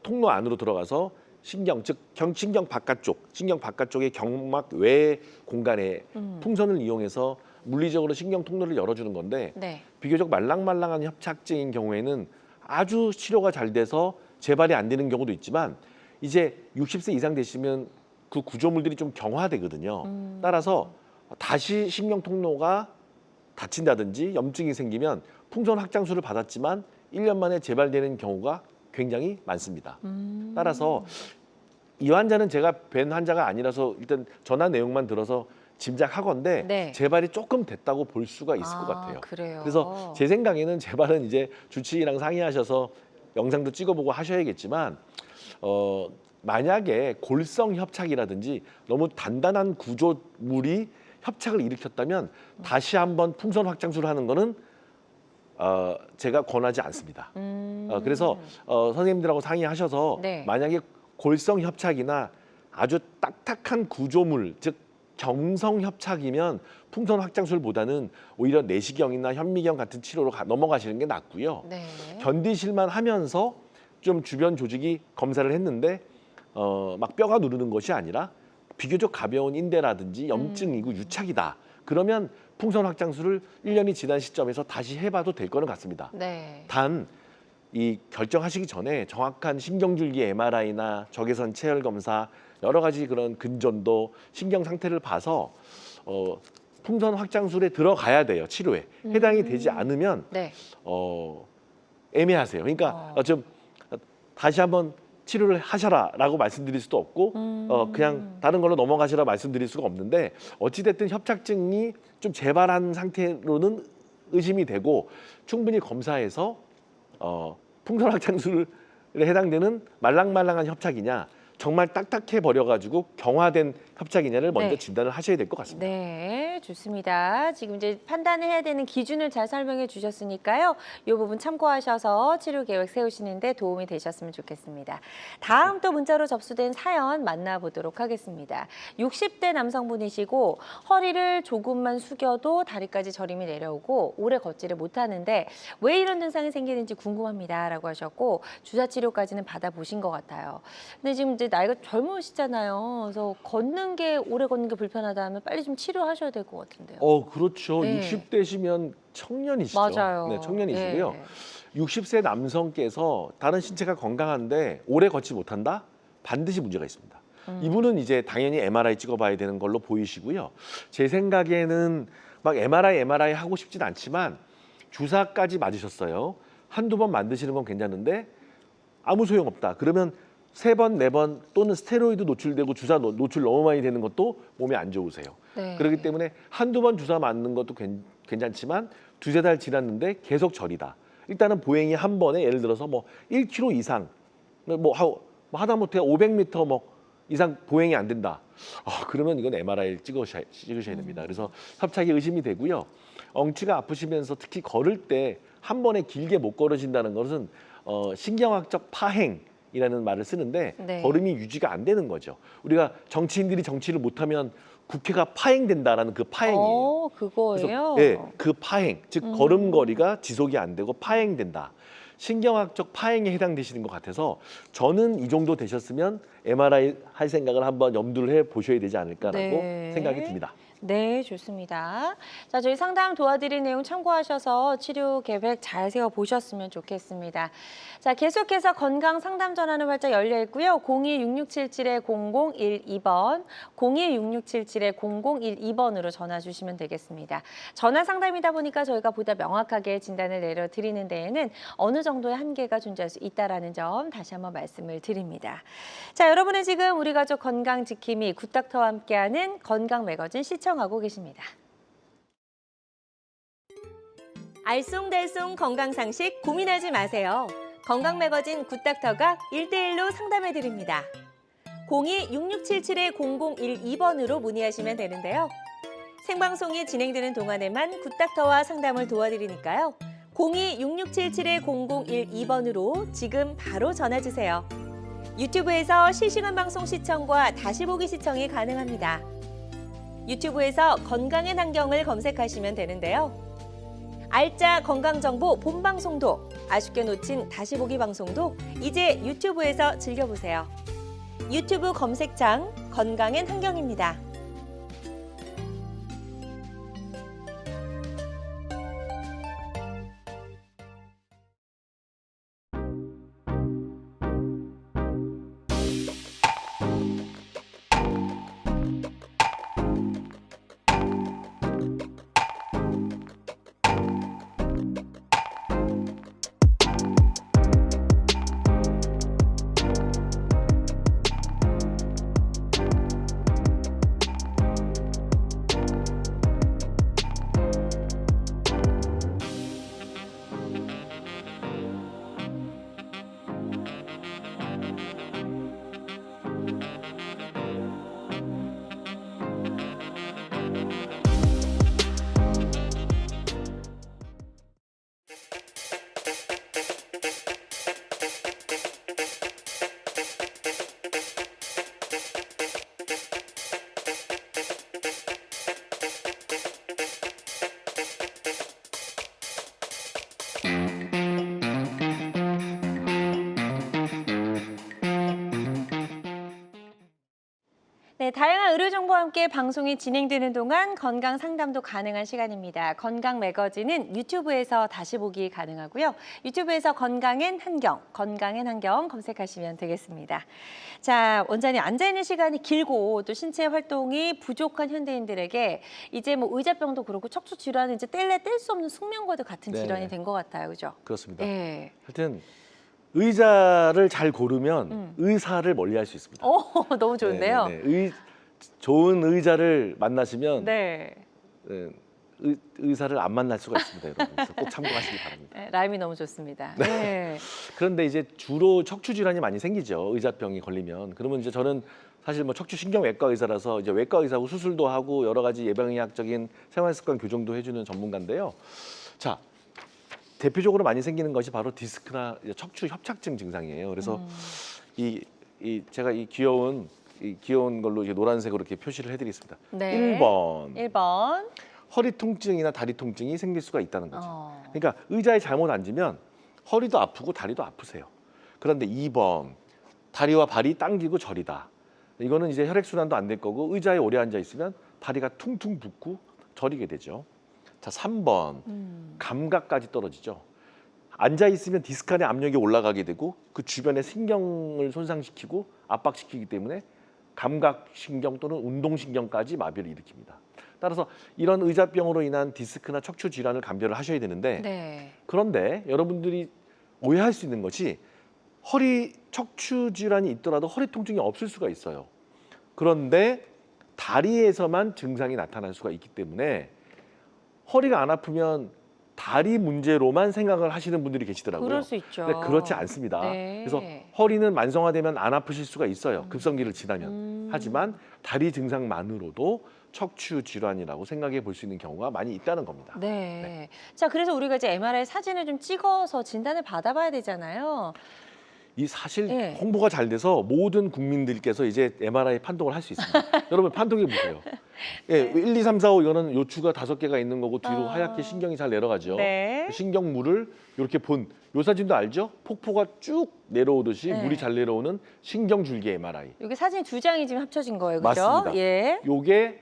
통로 안으로 들어가서 신경, 즉 신경 바깥쪽의 경막 외 공간에 풍선을 이용해서 물리적으로 신경 통로를 열어주는 건데 네. 비교적 말랑말랑한 협착증인 경우에는 아주 치료가 잘 돼서 재발이 안 되는 경우도 있지만 이제 60세 이상 되시면 그 구조물들이 좀 경화되거든요. 따라서 다시 신경 통로가 다친다든지 염증이 생기면 풍선 확장술을 받았지만 1년 만에 재발되는 경우가 굉장히 많습니다. 따라서 이 환자는 제가 뵌 환자가 아니라서 일단 전화 내용만 들어서 짐작하건데 네. 재발이 조금 됐다고 볼 수가 있을 것 같아요. 그래요. 그래서 제 생각에는 재발은 이제 주치의랑 상의하셔서 영상도 찍어보고 하셔야겠지만 만약에 골성 협착이라든지 너무 단단한 구조물이 협착을 일으켰다면 다시 한번 풍선 확장술을 하는 거는 제가 권하지 않습니다. 그래서 선생님들하고 상의하셔서 네. 만약에 골성 협착이나 아주 딱딱한 구조물, 즉 경성 협착이면 풍선 확장술보다는 오히려 내시경이나 현미경 같은 치료로 넘어가시는 게 낫고요. 네. 견디실만 하면서 좀 주변 조직이 검사를 했는데 막 뼈가 누르는 것이 아니라 비교적 가벼운 인대라든지 염증이고 유착이다. 그러면 풍선 확장술을 1년이 지난 시점에서 다시 해봐도 될 거는 같습니다. 네. 단 이 결정하시기 전에 정확한 신경줄기 MRI나 적외선 체열 검사 여러 가지 그런 근전도 신경 상태를 봐서 풍선 확장술에 들어가야 돼요. 치료에 해당이 되지 않으면 네. 애매하세요. 그러니까 좀 다시 한번 치료를 하셔라라고 말씀드릴 수도 없고 그냥 다른 걸로 넘어가시라 말씀드릴 수가 없는데 어찌됐든 협착증이 좀 재발한 상태로는 의심이 되고 충분히 검사해서 풍선 확장술에 해당되는 말랑말랑한 협착이냐 정말 딱딱해 버려가지고 경화된 협착이냐를 먼저 네. 진단을 하셔야 될 것 같습니다. 네, 좋습니다. 지금 이제 판단을 해야 되는 기준을 잘 설명해 주셨으니까요. 이 부분 참고하셔서 치료 계획 세우시는데 도움이 되셨으면 좋겠습니다. 다음 또 문자로 접수된 사연 만나보도록 하겠습니다. 60대 남성분이시고 허리를 조금만 숙여도 다리까지 저림이 내려오고 오래 걷지를 못하는데 왜 이런 증상이 생기는지 궁금합니다라고 하셨고 주사 치료까지는 받아보신 것 같아요. 근데 지금 이제 나이가 젊으시잖아요. 그래서 걷는 게 오래 걷는 게 불편하다 하면 빨리 좀 치료하셔야 될 것 같은데요. 그렇죠. 네. 60대시면 청년이시죠. 맞아요. 네, 청년이시고요. 네. 60세 남성께서 다른 신체가 건강한데 오래 걷지 못한다? 반드시 문제가 있습니다. 이분은 이제 당연히 MRI 찍어봐야 되는 걸로 보이시고요. 제 생각에는 막 MRI 하고 싶진 않지만 주사까지 맞으셨어요. 한두 번 만드시는 건 괜찮은데 아무 소용없다. 그러면 3번, 4번 또는 스테로이드 노출되고 주사 노출 너무 많이 되는 것도 몸에 안 좋으세요. 네. 그렇기 때문에 한두 번 주사 맞는 것도 괜찮지만 2-3달 지났는데 계속 저리다. 일단은 보행이 한 번에 예를 들어서 뭐 1km 이상 뭐 하다못해 500m 뭐 이상 보행이 안 된다. 그러면 이건 MRI를 찍으셔야 됩니다. 그래서 협착이 의심이 되고요. 엉치가 아프시면서 특히 걸을 때 한 번에 길게 못 걸으신다는 것은 신경학적 파행이라는 말을 쓰는데 네. 걸음이 유지가 안 되는 거죠. 우리가 정치인들이 정치를 못하면 국회가 파행된다라는 그 파행이에요. 그거예요? 예, 그 파행, 즉 걸음걸이가 지속이 안 되고 파행된다. 신경학적 파행에 해당되시는 것 같아서 저는 이 정도 되셨으면 MRI 할 생각을 한번 염두를 해 보셔야 되지 않을까라고 네. 생각이 듭니다. 네, 좋습니다. 자, 저희 상담 도와드린 내용 참고하셔서 치료 계획 잘 세워보셨으면 좋겠습니다. 자, 계속해서 건강 상담 전화는 활짝 열려 있고요. 02-6677-0012번, 02-6677-0012번으로 전화 주시면 되겠습니다. 전화 상담이다 보니까 저희가 보다 명확하게 진단을 내려드리는 데에는 어느 정도의 한계가 존재할 수 있다는 점 다시 한번 말씀을 드립니다. 자, 여러분은 지금 우리 가족 건강 지킴이 굿닥터와 함께하는 건강 매거진 시청하고 계십니다. 알쏭달쏭 건강상식 고민하지 마세요. 건강 매거진 굿닥터가 1대1로 상담해 드립니다. 02-6677-0012번으로 문의하시면 되는데요. 생방송이 진행되는 동안에만 굿닥터와 상담을 도와드리니까요. 02-6677-0012번으로 지금 바로 전화 주세요. 유튜브에서 실시간 방송 시청과 다시 보기 시청이 가능합니다. 유튜브에서 건강의 환경을 검색하시면 되는데요. 알짜 건강정보 본방송도, 아쉽게 놓친 다시 보기 방송도 이제 유튜브에서 즐겨보세요. 유튜브 검색창 건강의 환경입니다. 네, 다양한 의료 정보와 함께 방송이 진행되는 동안 건강 상담도 가능한 시간입니다. 건강 매거진은 유튜브에서 다시 보기 가능하고요. 유튜브에서 건강엔 환경 검색하시면 되겠습니다. 자, 원장님 앉아있는 시간이 길고 또 신체 활동이 부족한 현대인들에게 이제 뭐 의자병도 그렇고 척추 질환은 이제 뗄래 뗄 수 없는 숙명과도 같은 네. 질환이 된 것 같아요, 그죠? 그렇습니다. 네. 하여튼 의자를 잘 고르면 의사를 멀리할 수 있습니다. 너무 좋은데요. 네네네. 좋은 의자를 만나시면 네. 의사를 안 만날 수가 있습니다, 여러분. 그래서 꼭 참고하시기 바랍니다. 네, 라임이 너무 좋습니다. 네. 그런데 이제 주로 척추 질환이 많이 생기죠. 의자병이 걸리면. 그러면 이제 저는 사실 뭐 척추 신경외과 의사라서 이제 외과 의사고 수술도 하고 여러 가지 예방의학적인 생활습관 교정도 해주는 전문가인데요. 자, 대표적으로 많이 생기는 것이 바로 디스크나 척추 협착증 증상이에요. 그래서 제가 이 귀여운 걸로 이제 노란색으로 이렇게 표시를 해드리겠습니다. 네. 1번. 1번. 허리 통증이나 다리 통증이 생길 수가 있다는 거죠. 그러니까 의자에 잘못 앉으면 허리도 아프고 다리도 아프세요. 그런데 2번. 다리와 발이 당기고 저리다. 이거는 이제 혈액순환도 안 될 거고 의자에 오래 앉아 있으면 다리가 퉁퉁 붓고 저리게 되죠. 자, 3번. 감각까지 떨어지죠. 앉아 있으면 디스크 안에 압력이 올라가게 되고 그 주변의 신경을 손상시키고 압박시키기 때문에 감각신경 또는 운동신경까지 마비를 일으킵니다. 따라서 이런 의자병으로 인한 디스크나 척추 질환을 감별을 하셔야 되는데 네. 그런데 여러분들이 오해할 수 있는 것이 허리 척추 질환이 있더라도 허리 통증이 없을 수가 있어요. 그런데 다리에서만 증상이 나타날 수가 있기 때문에 허리가 안 아프면 다리 문제로만 생각을 하시는 분들이 계시더라고요. 그럴 수 있죠. 근데 그렇지 않습니다. 네. 그래서 허리는 만성화되면 안 아프실 수가 있어요. 급성기를 지나면. 하지만 다리 증상만으로도 척추 질환이라고 생각해 볼 수 있는 경우가 많이 있다는 겁니다. 네. 자, 그래서 우리가 이제 MRI 사진을 좀 찍어서 진단을 받아봐야 되잖아요. 이 사실 예. 홍보가 잘 돼서 모든 국민들께서 이제 MRI 판독을 할 수 있습니다. 여러분 판독해 보세요. 예, 1, 2, 3, 4, 5 이거는 요추가 5개가 있는 거고 뒤로 하얗게 신경이 잘 내려가죠. 네. 신경물을 이렇게 본 요 사진도 알죠? 폭포가 쭉 내려오듯이 네. 물이 잘 내려오는 신경줄기 MRI. 여기 사진 두 장이 지금 합쳐진 거예요, 그죠? 맞습니다. 예. 요게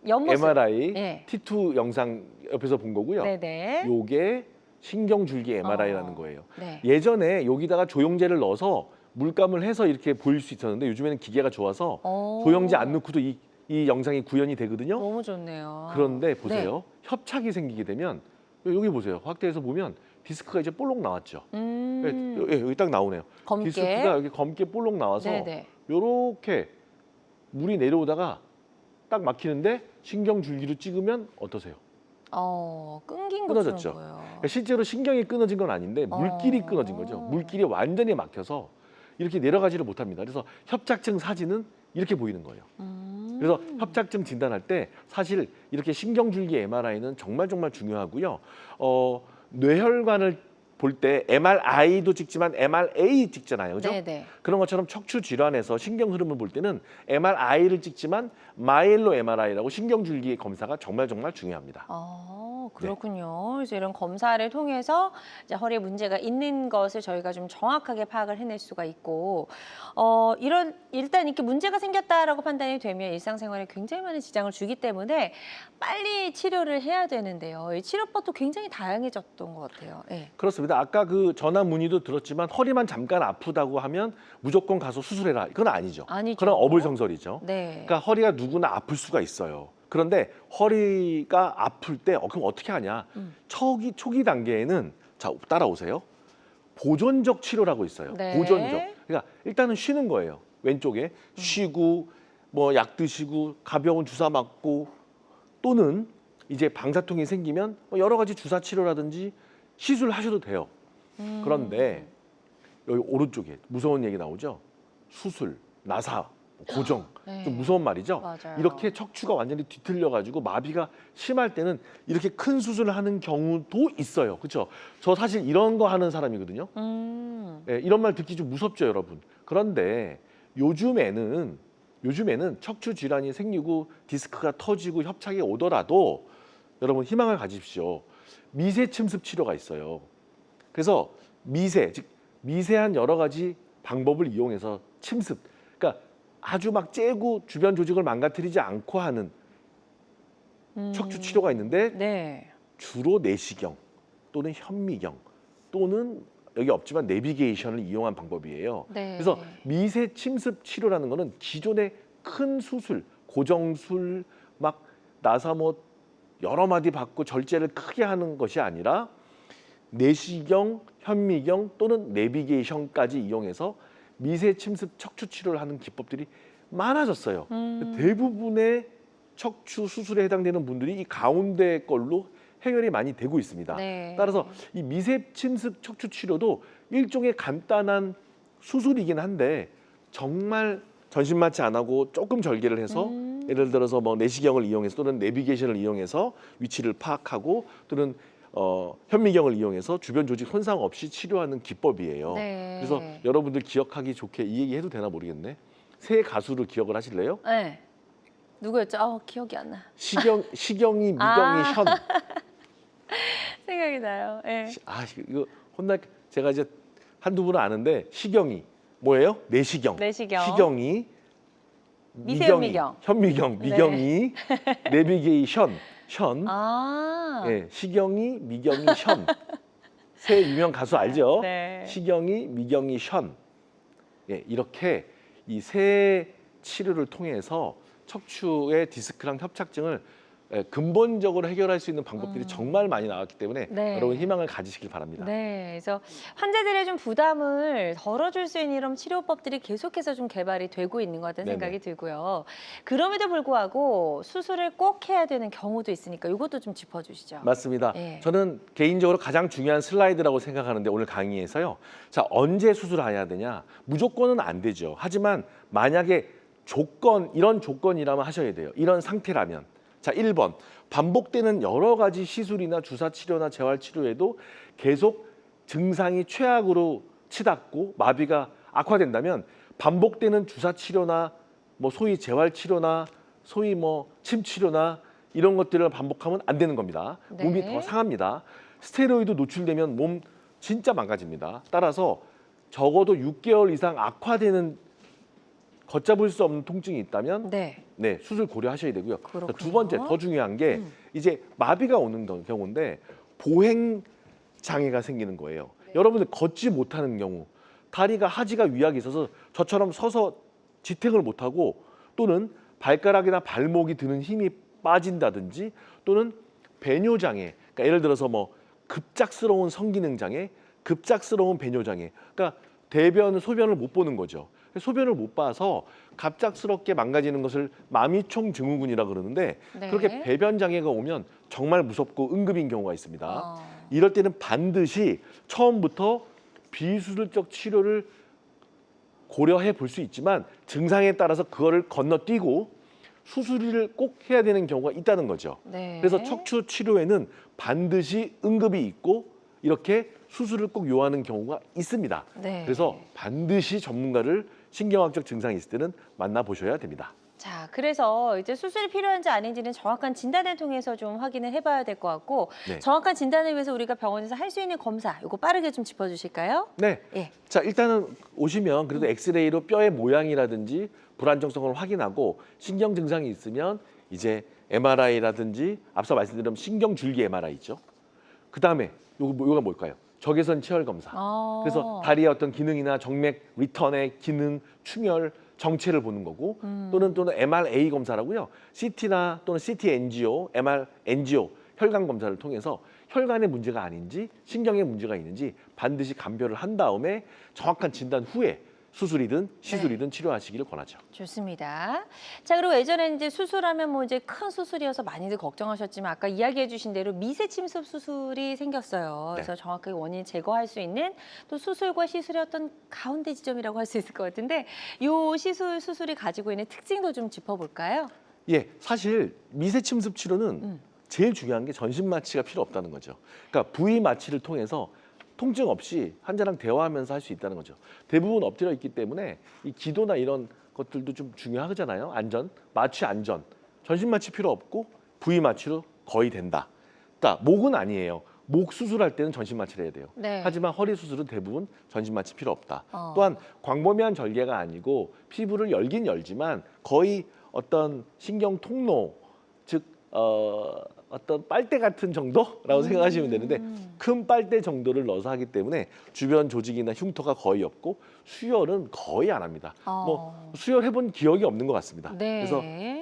옆모습. MRI 예. T2 영상 옆에서 본 거고요. 네네. 요게 신경줄기 MRI라는 어. 거예요. 네. 예전에 여기다가 조영제를 넣어서 물감을 해서 이렇게 보일 수 있었는데 요즘에는 기계가 좋아서 조영제 안 넣고도 이 영상이 구현이 되거든요. 너무 좋네요. 그런데 보세요. 협착이 생기게 되면 여기 보세요. 확대해서 보면 디스크가 이제 볼록 나왔죠. 여기 딱 나오네요. 검게. 디스크가 여기 검게 볼록 나와서 네네. 요렇게 물이 내려오다가 딱 막히는데 신경줄기로 찍으면 어떠세요? 끊긴 끊어졌죠. 것처럼 보여요. 그러니까 실제로 신경이 끊어진 건 아닌데 물길이 끊어진 거죠. 물길이 완전히 막혀서 이렇게 내려가지를 못합니다. 그래서 협착증 사진은 이렇게 보이는 거예요. 그래서 협착증 진단할 때 사실 이렇게 신경줄기 MRI는 정말 중요하고요. 뇌혈관을 볼 때 MRI도 찍지만 MRA 찍잖아요, 그죠? 네네. 그런 것처럼 척추 질환에서 신경 흐름을 볼 때는 MRI를 찍지만 마이엘로 MRI라고 신경줄기 검사가 정말 중요합니다. 그렇군요. 이제 이런 검사를 통해서 이제 허리에 문제가 있는 것을 저희가 좀 정확하게 파악을 해낼 수가 있고, 일단 이렇게 문제가 생겼다라고 판단이 되면 일상생활에 굉장히 많은 지장을 주기 때문에 빨리 치료를 해야 되는데요. 이 치료법도 굉장히 다양해졌던 것 같아요. 네. 그렇습니다. 아까 그 전화 문의도 들었지만 허리만 잠깐 아프다고 하면 무조건 가서 수술해라. 이건 아니죠. 아니죠. 그런 어불성설이죠. 네. 그러니까 허리가 누구나 아플 수가 있어요. 그런데 허리가 아플 때 그럼 어떻게 하냐? 초기 단계에는 자 따라오세요. 보존적 치료라고 있어요. 네. 보존적. 그러니까 일단은 쉬는 거예요. 왼쪽에 쉬고 뭐 약 드시고 가벼운 주사 맞고 또는 이제 방사통이 생기면 뭐 여러 가지 주사 치료라든지 시술하셔도 돼요. 그런데 여기 오른쪽에 무서운 얘기 나오죠. 수술, 나사, 고정. 네. 좀 무서운 말이죠. 맞아요. 이렇게 척추가 완전히 뒤틀려 가지고 마비가 심할 때는 이렇게 큰 수술을 하는 경우도 있어요. 그렇죠? 저 사실 이런 거 하는 사람이거든요. 예, 이런 말 듣기 좀 무섭죠, 여러분. 그런데 요즘에는 척추 질환이 생기고 디스크가 터지고 협착이 오더라도 여러분 희망을 가집시오. 미세 침습 치료가 있어요. 그래서 즉 미세한 여러 가지 방법을 이용해서 침습, 그러니까 아주 막 째고 주변 조직을 망가뜨리지 않고 하는 척추 치료가 있는데 네. 주로 내시경 또는 현미경 또는 여기 없지만 내비게이션을 이용한 방법이에요. 네. 그래서 미세 침습 치료라는 거는 기존의 큰 수술, 고정술 막 나사 뭐 여러 마디 받고 절제를 크게 하는 것이 아니라 내시경, 현미경 또는 내비게이션까지 이용해서 미세 침습 척추 치료를 하는 기법들이 많아졌어요. 대부분의 척추 수술에 해당되는 분들이 이 가운데 걸로 해결이 많이 되고 있습니다. 네. 따라서 이 미세 침습 척추 치료도 일종의 간단한 수술이긴 한데 정말 전신마취 안 하고 조금 절개를 해서 예를 들어서 뭐 내시경을 이용해서 또는 내비게이션을 이용해서 위치를 파악하고 또는 현미경을 이용해서 주변 조직 손상 없이 치료하는 기법이에요. 네. 그래서 여러분들 기억하기 좋게 이 얘기 해도 되나 모르겠네. 새 가수를 기억을 하실래요? 네. 누구였죠? 기억이 안 나. 시경이, 미경이, 현. 생각이 나요. 네. 이거 제가 이제 한두 분은 아는데 시경이 뭐예요? 내시경. 내시경. 시경이, 미세 미경이, 현미경. 현미경, 미경이, 내비게이션, 현. 예, 시경이, 미경이, 현. 새 유명 가수 알죠? 네. 시경이, 미경이, 현. 예, 이렇게 이 세 치료를 통해서 척추의 디스크랑 협착증을 근본적으로 해결할 수 있는 방법들이 정말 많이 나왔기 때문에 네. 여러분 희망을 가지시길 바랍니다. 네, 그래서 환자들의 좀 부담을 덜어줄 수 있는 이런 치료법들이 계속해서 좀 개발이 되고 있는 것 같다는 네네. 생각이 들고요. 그럼에도 불구하고 수술을 꼭 해야 되는 경우도 있으니까 이것도 좀 짚어주시죠. 맞습니다. 예. 저는 개인적으로 가장 중요한 슬라이드라고 생각하는데 오늘 강의에서요. 자, 언제 수술해야 되냐? 무조건은 안 되죠. 하지만 만약에 이런 조건이라면 하셔야 돼요. 이런 상태라면. 자, 1번. 반복되는 여러 가지 시술이나 주사 치료나 재활 치료에도 계속 증상이 최악으로 치닫고 마비가 악화된다면 반복되는 주사 치료나 뭐 소위 재활 치료나 소위 뭐 침 치료나 이런 것들을 반복하면 안 되는 겁니다. 네. 몸이 더 상합니다. 스테로이드 노출되면 몸 진짜 망가집니다. 따라서 적어도 6개월 이상 악화되는 걷잡을 수 없는 통증이 있다면 네. 네, 수술 고려하셔야 되고요. 그렇군요. 두 번째 더 중요한 게 이제 마비가 오는 경우인데 보행 장애가 생기는 거예요. 여러분들 걷지 못하는 경우 다리가 하지가 위약이 있어서 저처럼 서서 지탱을 못하고 또는 발가락이나 발목이 드는 힘이 빠진다든지 또는 배뇨 장애, 그러니까 예를 들어서 뭐 급작스러운 성기능 장애, 급작스러운 배뇨 장애, 그러니까 소변을 못 보는 거죠. 소변을 못 봐서 갑작스럽게 망가지는 것을 마미총 증후군이라 그러는데 네. 그렇게 배변 장애가 오면 정말 무섭고 응급인 경우가 있습니다. 어. 이럴 때는 반드시 처음부터 비수술적 치료를 고려해 볼 수 있지만 증상에 따라서 그거를 건너뛰고 수술을 꼭 해야 되는 경우가 있다는 거죠. 네. 그래서 척추 치료에는 반드시 응급이 있고 이렇게 수술을 꼭 요하는 경우가 있습니다. 네. 그래서 반드시 전문가를 신경학적 증상이 있을 때는 만나보셔야 됩니다. 자, 그래서 이제 수술이 필요한지 아닌지는 정확한 진단을 통해서 좀 확인을 해봐야 될 것 같고 네. 정확한 진단을 위해서 우리가 병원에서 할 수 있는 검사 이거 빠르게 좀 짚어주실까요? 네. 예. 자, 일단은 오시면 그래도 엑스레이로 뼈의 모양이라든지 불안정성을 확인하고 신경 증상이 있으면 이제 MRI라든지 앞서 말씀드린 신경줄기 MRI 있죠. 그다음에 요가 뭘까요? 적외선 치열 검사. 그래서 다리의 어떤 기능이나 정맥 리턴의 기능, 충혈, 정체를 보는 거고 또는 MRA 검사라고요. CT나 또는 CT 엔지오, MR 엔지오 혈관 검사를 통해서 혈관에 문제가 아닌지 신경에 문제가 있는지 반드시 감별을 한 다음에 정확한 진단 후에 수술이든 시술이든 치료하시기를 권하죠. 좋습니다. 자, 그리고 예전에는 이제 수술하면 뭐 이제 큰 수술이어서 많이들 걱정하셨지만 아까 이야기해 주신 대로 미세 침습 수술이 생겼어요. 그래서 정확하게 원인 제거할 수 있는 또 수술과 시술의 어떤 가운데 지점이라고 할 수 있을 것 같은데 요 수술이 가지고 있는 특징도 좀 짚어볼까요? 예, 사실 미세 침습 치료는 제일 중요한 게 전신 마취가 필요 없다는 거죠. 그러니까 부위 마취를 통해서 통증 없이 환자랑 대화하면서 할 수 있다는 거죠. 대부분 엎드려 있기 때문에 이 기도나 이런 것들도 좀 중요하잖아요. 마취 안전. 전신 마취 필요 없고 부위 마취로 거의 된다. 목은 아니에요. 목 수술할 때는 전신 마취를 해야 돼요. 네. 하지만 허리 수술은 대부분 전신 마취 필요 없다. 어. 또한 광범위한 절개가 아니고 피부를 열긴 열지만 거의 어떤 신경 통로, 즉 어떤 빨대 같은 정도라고 생각하시면 되는데 큰 빨대 정도를 넣어서 하기 때문에 주변 조직이나 흉터가 거의 없고 수혈은 거의 안 합니다. 뭐 수혈해본 기억이 없는 것 같습니다. 네.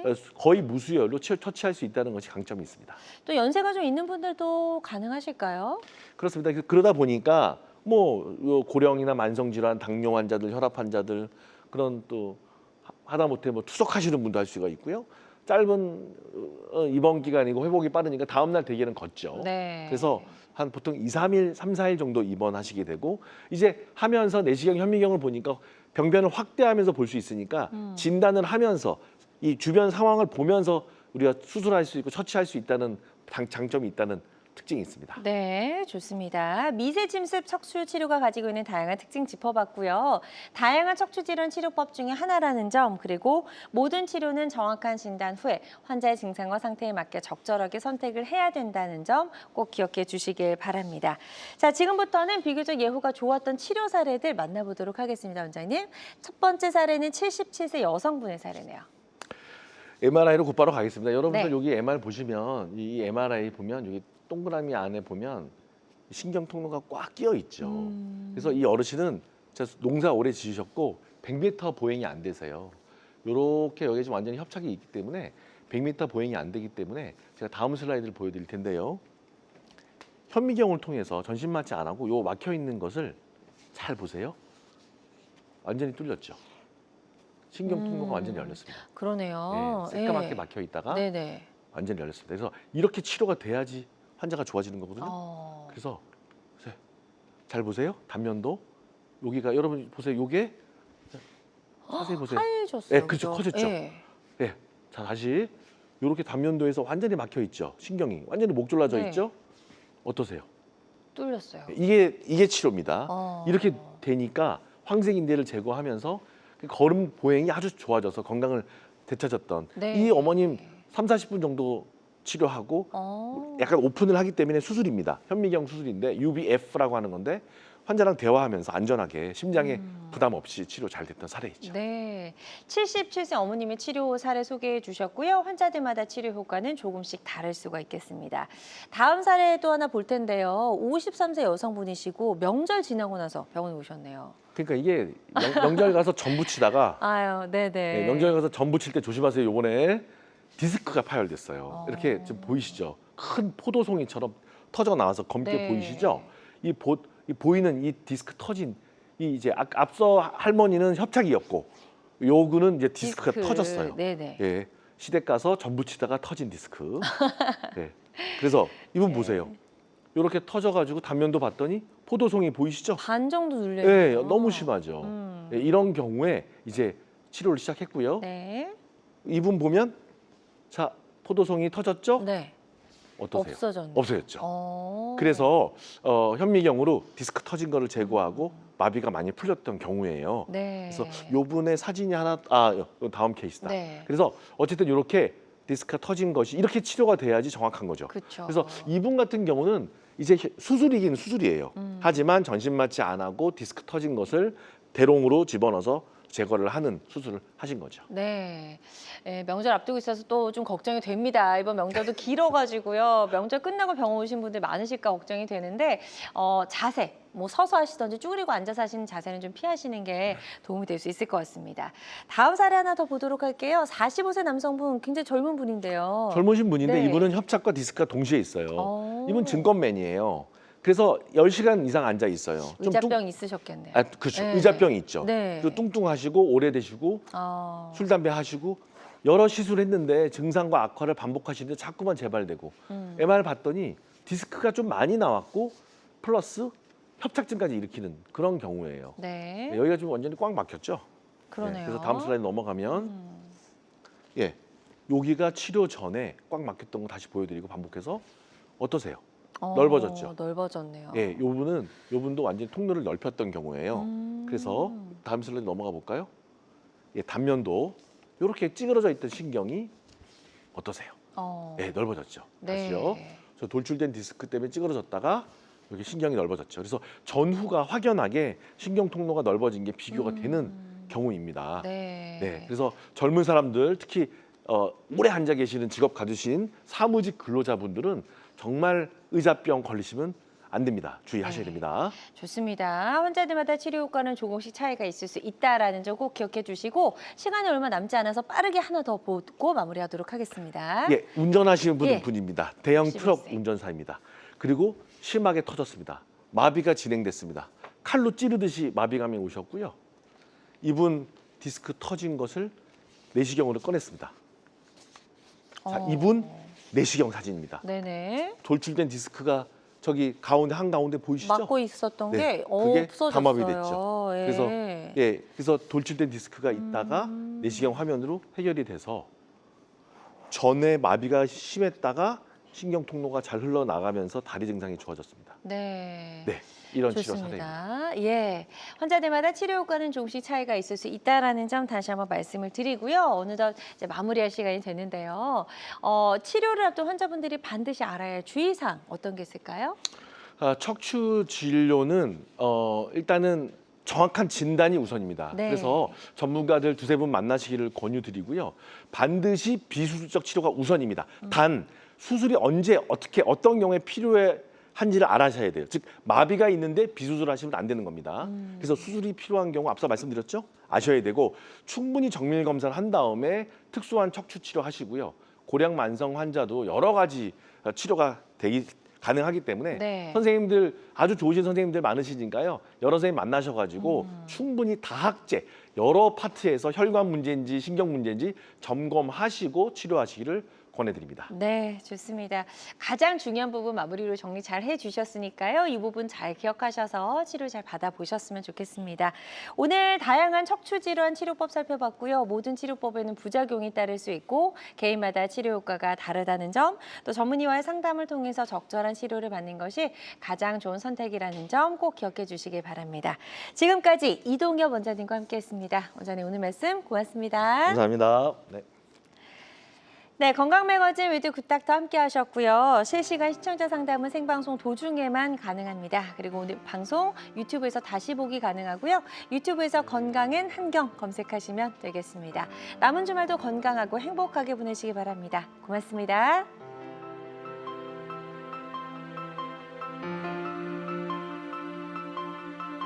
그래서 거의 무수혈로 처치할 수 있다는 것이 강점이 있습니다. 또 연세가 좀 있는 분들도 가능하실까요? 그렇습니다. 그러다 보니까 뭐 고령이나 만성질환, 당뇨 환자들, 혈압 환자들 그런 또 하다못해 뭐 투석하시는 분도 할 수가 있고요. 짧은 입원 기간이고 회복이 빠르니까 다음 날 대개는 걷죠. 네. 그래서 한 보통 2, 3일, 3, 4일 정도 입원하시게 되고 이제 하면서 내시경, 현미경을 보니까 병변을 확대하면서 볼 수 있으니까 진단을 하면서 이 주변 상황을 보면서 우리가 수술할 수 있고 처치할 수 있다는 장점이 있다는 특징이 있습니다. 네, 좋습니다. 미세 침습 척추 치료가 가지고 있는 다양한 특징 짚어봤고요. 다양한 척추 질환 치료법 중에 하나라는 점, 그리고 모든 치료는 정확한 진단 후에 환자의 증상과 상태에 맞게 적절하게 선택을 해야 된다는 점 꼭 기억해 주시길 바랍니다. 자, 지금부터는 비교적 예후가 좋았던 치료 사례들 만나보도록 하겠습니다, 원장님. 첫 번째 사례는 77세 여성분의 사례네요. MRI로 곧바로 가겠습니다. 여러분들 네. 여기 MR 보시면 이 MRI 보면 여기 동그라미 안에 보면 신경 통로가 꽉 끼어 있죠. 그래서 이 어르신은 농사 오래 지으셨고 100m 보행이 안 되세요. 이렇게 여기 지금 완전히 협착이 있기 때문에 100m 보행이 안 되기 때문에 제가 다음 슬라이드를 보여드릴 텐데요. 현미경을 통해서 전신 마취 안 하고 요 막혀 있는 것을 잘 보세요. 완전히 뚫렸죠. 신경 통로가 완전히 열렸습니다. 그러네요. 네, 새까맣게 예. 막혀 있다가 네네. 완전히 열렸습니다. 그래서 이렇게 치료가 돼야지 환자가 좋아지는 거거든요. 어. 그래서 잘 보세요. 단면도 여기가 여러분 보세요. 요게 자세히 보세요. 하얘졌어요. 네, 그렇죠. 그죠? 커졌죠. 예. 자 다시 이렇게 단면도에서 완전히 막혀 있죠. 신경이 완전히 목 졸라져 네. 있죠. 어떠세요? 뚫렸어요. 이게 치료입니다. 어. 이렇게 되니까 황색인대를 제거하면서 그 걸음 보행이 아주 좋아져서 건강을 되찾았던 네. 이 어머님 3, 40분 정도 치료하고 어. 약간 오픈을 하기 때문에 수술입니다. 현미경 수술인데 UBF라고 하는 건데 환자랑 대화하면서 안전하게 심장에 부담 없이 치료 잘 됐던 사례이죠. 네, 77세 어머님의 치료 사례 소개해 주셨고요. 환자들마다 치료 효과는 조금씩 다를 수가 있겠습니다. 다음 사례 또 하나 볼 텐데요. 53세 여성분이시고 명절 지나고 나서 병원에 오셨네요. 그러니까 이게 명절 가서 전 부치다가 아유, 네네. 네, 명절 가서 전 부칠 때 조심하세요. 요번에 디스크가 파열됐어요. 어. 이렇게 지금 보이시죠? 큰 포도송이처럼 터져 나와서 검게 네. 보이시죠? 이 보이는 이 디스크 터진 이 이제 앞서 할머니는 협착이었고 요구는 이제 디스크가 터졌어요. 네네. 예, 시댁 가서 전 부치다가 터진 디스크. 예, 그래서 이분 보세요. 이렇게 터져가지고 단면도 봤더니 포도송이 보이시죠? 반 정도 눌려 예, 있네요. 너무 심하죠. 예, 이런 경우에 이제 치료를 시작했고요. 네. 이분 보면 자 포도송이 터졌죠? 네. 어떠세요? 없어졌네. 없어졌죠. 어. 그래서 현미경으로 디스크 터진 거를 제거하고 마비가 많이 풀렸던 경우예요. 네. 그래서 요분의 사진이 하나 요 다음 케이스다. 네. 그래서 어쨌든 이렇게 디스크가 터진 것이 이렇게 치료가 돼야지 정확한 거죠. 그쵸. 그래서 이분 같은 경우는 이제 수술이긴 수술이에요. 하지만 전신 마취 안 하고 디스크 터진 것을 대롱으로 집어넣어서 제거를 하는 수술을 하신 거죠. 네, 예, 명절 앞두고 있어서 또 좀 걱정이 됩니다. 이번 명절도 길어가지고요. 명절 끝나고 병원 오신 분들 많으실까 걱정이 되는데 자세, 뭐 서서 하시던지 쭈그리고 앉아서 하시는 자세는 좀 피하시는 게 도움이 될 수 있을 것 같습니다. 다음 사례 하나 더 보도록 할게요. 45세 남성분, 굉장히 젊은 분인데요. 젊으신 분인데 네. 이분은 협착과 디스크가 동시에 있어요. 어. 이분 증권맨이에요. 그래서 10시간 이상 앉아 있어요. 의자병 있으셨겠네요. 그렇죠. 네. 의자병이 있죠. 네. 그리고 뚱뚱하시고 오래되시고 술 담배 하시고 여러 시술했는데 증상과 악화를 반복하시는데 자꾸만 재발되고 MR 봤더니 디스크가 좀 많이 나왔고 플러스 협착증까지 일으키는 그런 경우예요. 네, 여기가 좀 완전히 꽉 막혔죠. 그러네요. 그래서 다음 슬라이드 넘어가면 예, 여기가 치료 전에 꽉 막혔던 거 다시 보여드리고 반복해서 어떠세요? 넓어졌죠. 넓어졌네요. 예, 요분도 완전히 통로를 넓혔던 경우예요. 그래서 다음 슬라이드 넘어가 볼까요? 예, 단면도 이렇게 찌그러져 있던 신경이 어떠세요? 예, 넓어졌죠. 네. 다시요. 저 돌출된 디스크 때문에 찌그러졌다가 여기 신경이 넓어졌죠. 그래서 전후가 확연하게 신경 통로가 넓어진 게 비교가 되는 경우입니다. 네. 네, 그래서 젊은 사람들 특히 오래 앉아 계시는 직업 가지신 사무직 근로자분들은 정말 의자병 걸리시면 안 됩니다. 주의하셔야 네. 됩니다. 좋습니다. 환자들마다 치료 효과는 조금씩 차이가 있을 수 있다라는 점 꼭 기억해 주시고 시간이 얼마 남지 않아서 빠르게 하나 더 보고 마무리하도록 하겠습니다. 예, 운전하시는 예. 분입니다. 대형 11세. 트럭 운전사입니다. 그리고 심하게 터졌습니다. 마비가 진행됐습니다. 칼로 찌르듯이 마비감이 오셨고요. 이분 디스크 터진 것을 내시경으로 꺼냈습니다. 자, 이분 내시경 사진입니다. 네네. 돌출된 디스크가 저기 가운데 한가운데 보이시죠? 막고 있었던 네, 게 그게 없어졌어요. 감압이 됐죠. 예. 그래서 그래서 돌출된 디스크가 있다가 내시경 화면으로 해결이 돼서 전에 마비가 심했다가 신경 통로가 잘 흘러나가면서 다리 증상이 좋아졌습니다. 네. 네, 이런 치료 사례입니다. 좋습니다. 예, 환자들마다 치료 효과는 조금씩 차이가 있을 수 있다라는 점 다시 한번 말씀을 드리고요. 어느덧 이제 마무리할 시간이 됐는데요. 치료를 앞둔 환자분들이 반드시 알아야 할 주의사항 어떤 게 있을까요? 척추 진료는 일단은 정확한 진단이 우선입니다. 네. 그래서 전문가들 두세 분 만나시기를 권유드리고요. 반드시 비수술적 치료가 우선입니다. 단 수술이 언제 어떻게 어떤 경우에 필요한지를 알아셔야 돼요. 즉 마비가 있는데 비수술 하시면 안 되는 겁니다. 그래서 수술이 필요한 경우 앞서 말씀드렸죠? 아셔야 되고 충분히 정밀 검사를 한 다음에 특수한 척추 치료 하시고요. 고령 만성 환자도 여러 가지 치료가 가능하기 때문에 네. 선생님들 아주 좋으신 선생님들 많으시니까요. 여러 선생님 만나셔가지고 충분히 다학제 여러 파트에서 혈관 문제인지 신경 문제인지 점검하시고 치료하시기를 권해드립니다. 네, 좋습니다. 가장 중요한 부분 마무리로 정리 잘 해주셨으니까요. 이 부분 잘 기억하셔서 치료 잘 받아보셨으면 좋겠습니다. 오늘 다양한 척추질환 치료법 살펴봤고요. 모든 치료법에는 부작용이 따를 수 있고 개인마다 치료 효과가 다르다는 점, 또 전문의와의 상담을 통해서 적절한 치료를 받는 것이 가장 좋은 선택이라는 점 꼭 기억해 주시길 바랍니다. 지금까지 이동엽 원장님과 함께했습니다. 원장님 오늘 말씀 고맙습니다. 감사합니다. 네. 네, 건강매거진 위드 굿닥터 함께 하셨고요. 실시간 시청자 상담은 생방송 도중에만 가능합니다. 그리고 오늘 방송 유튜브에서 다시 보기 가능하고요. 유튜브에서 건강은 한경 검색하시면 되겠습니다. 남은 주말도 건강하고 행복하게 보내시기 바랍니다. 고맙습니다.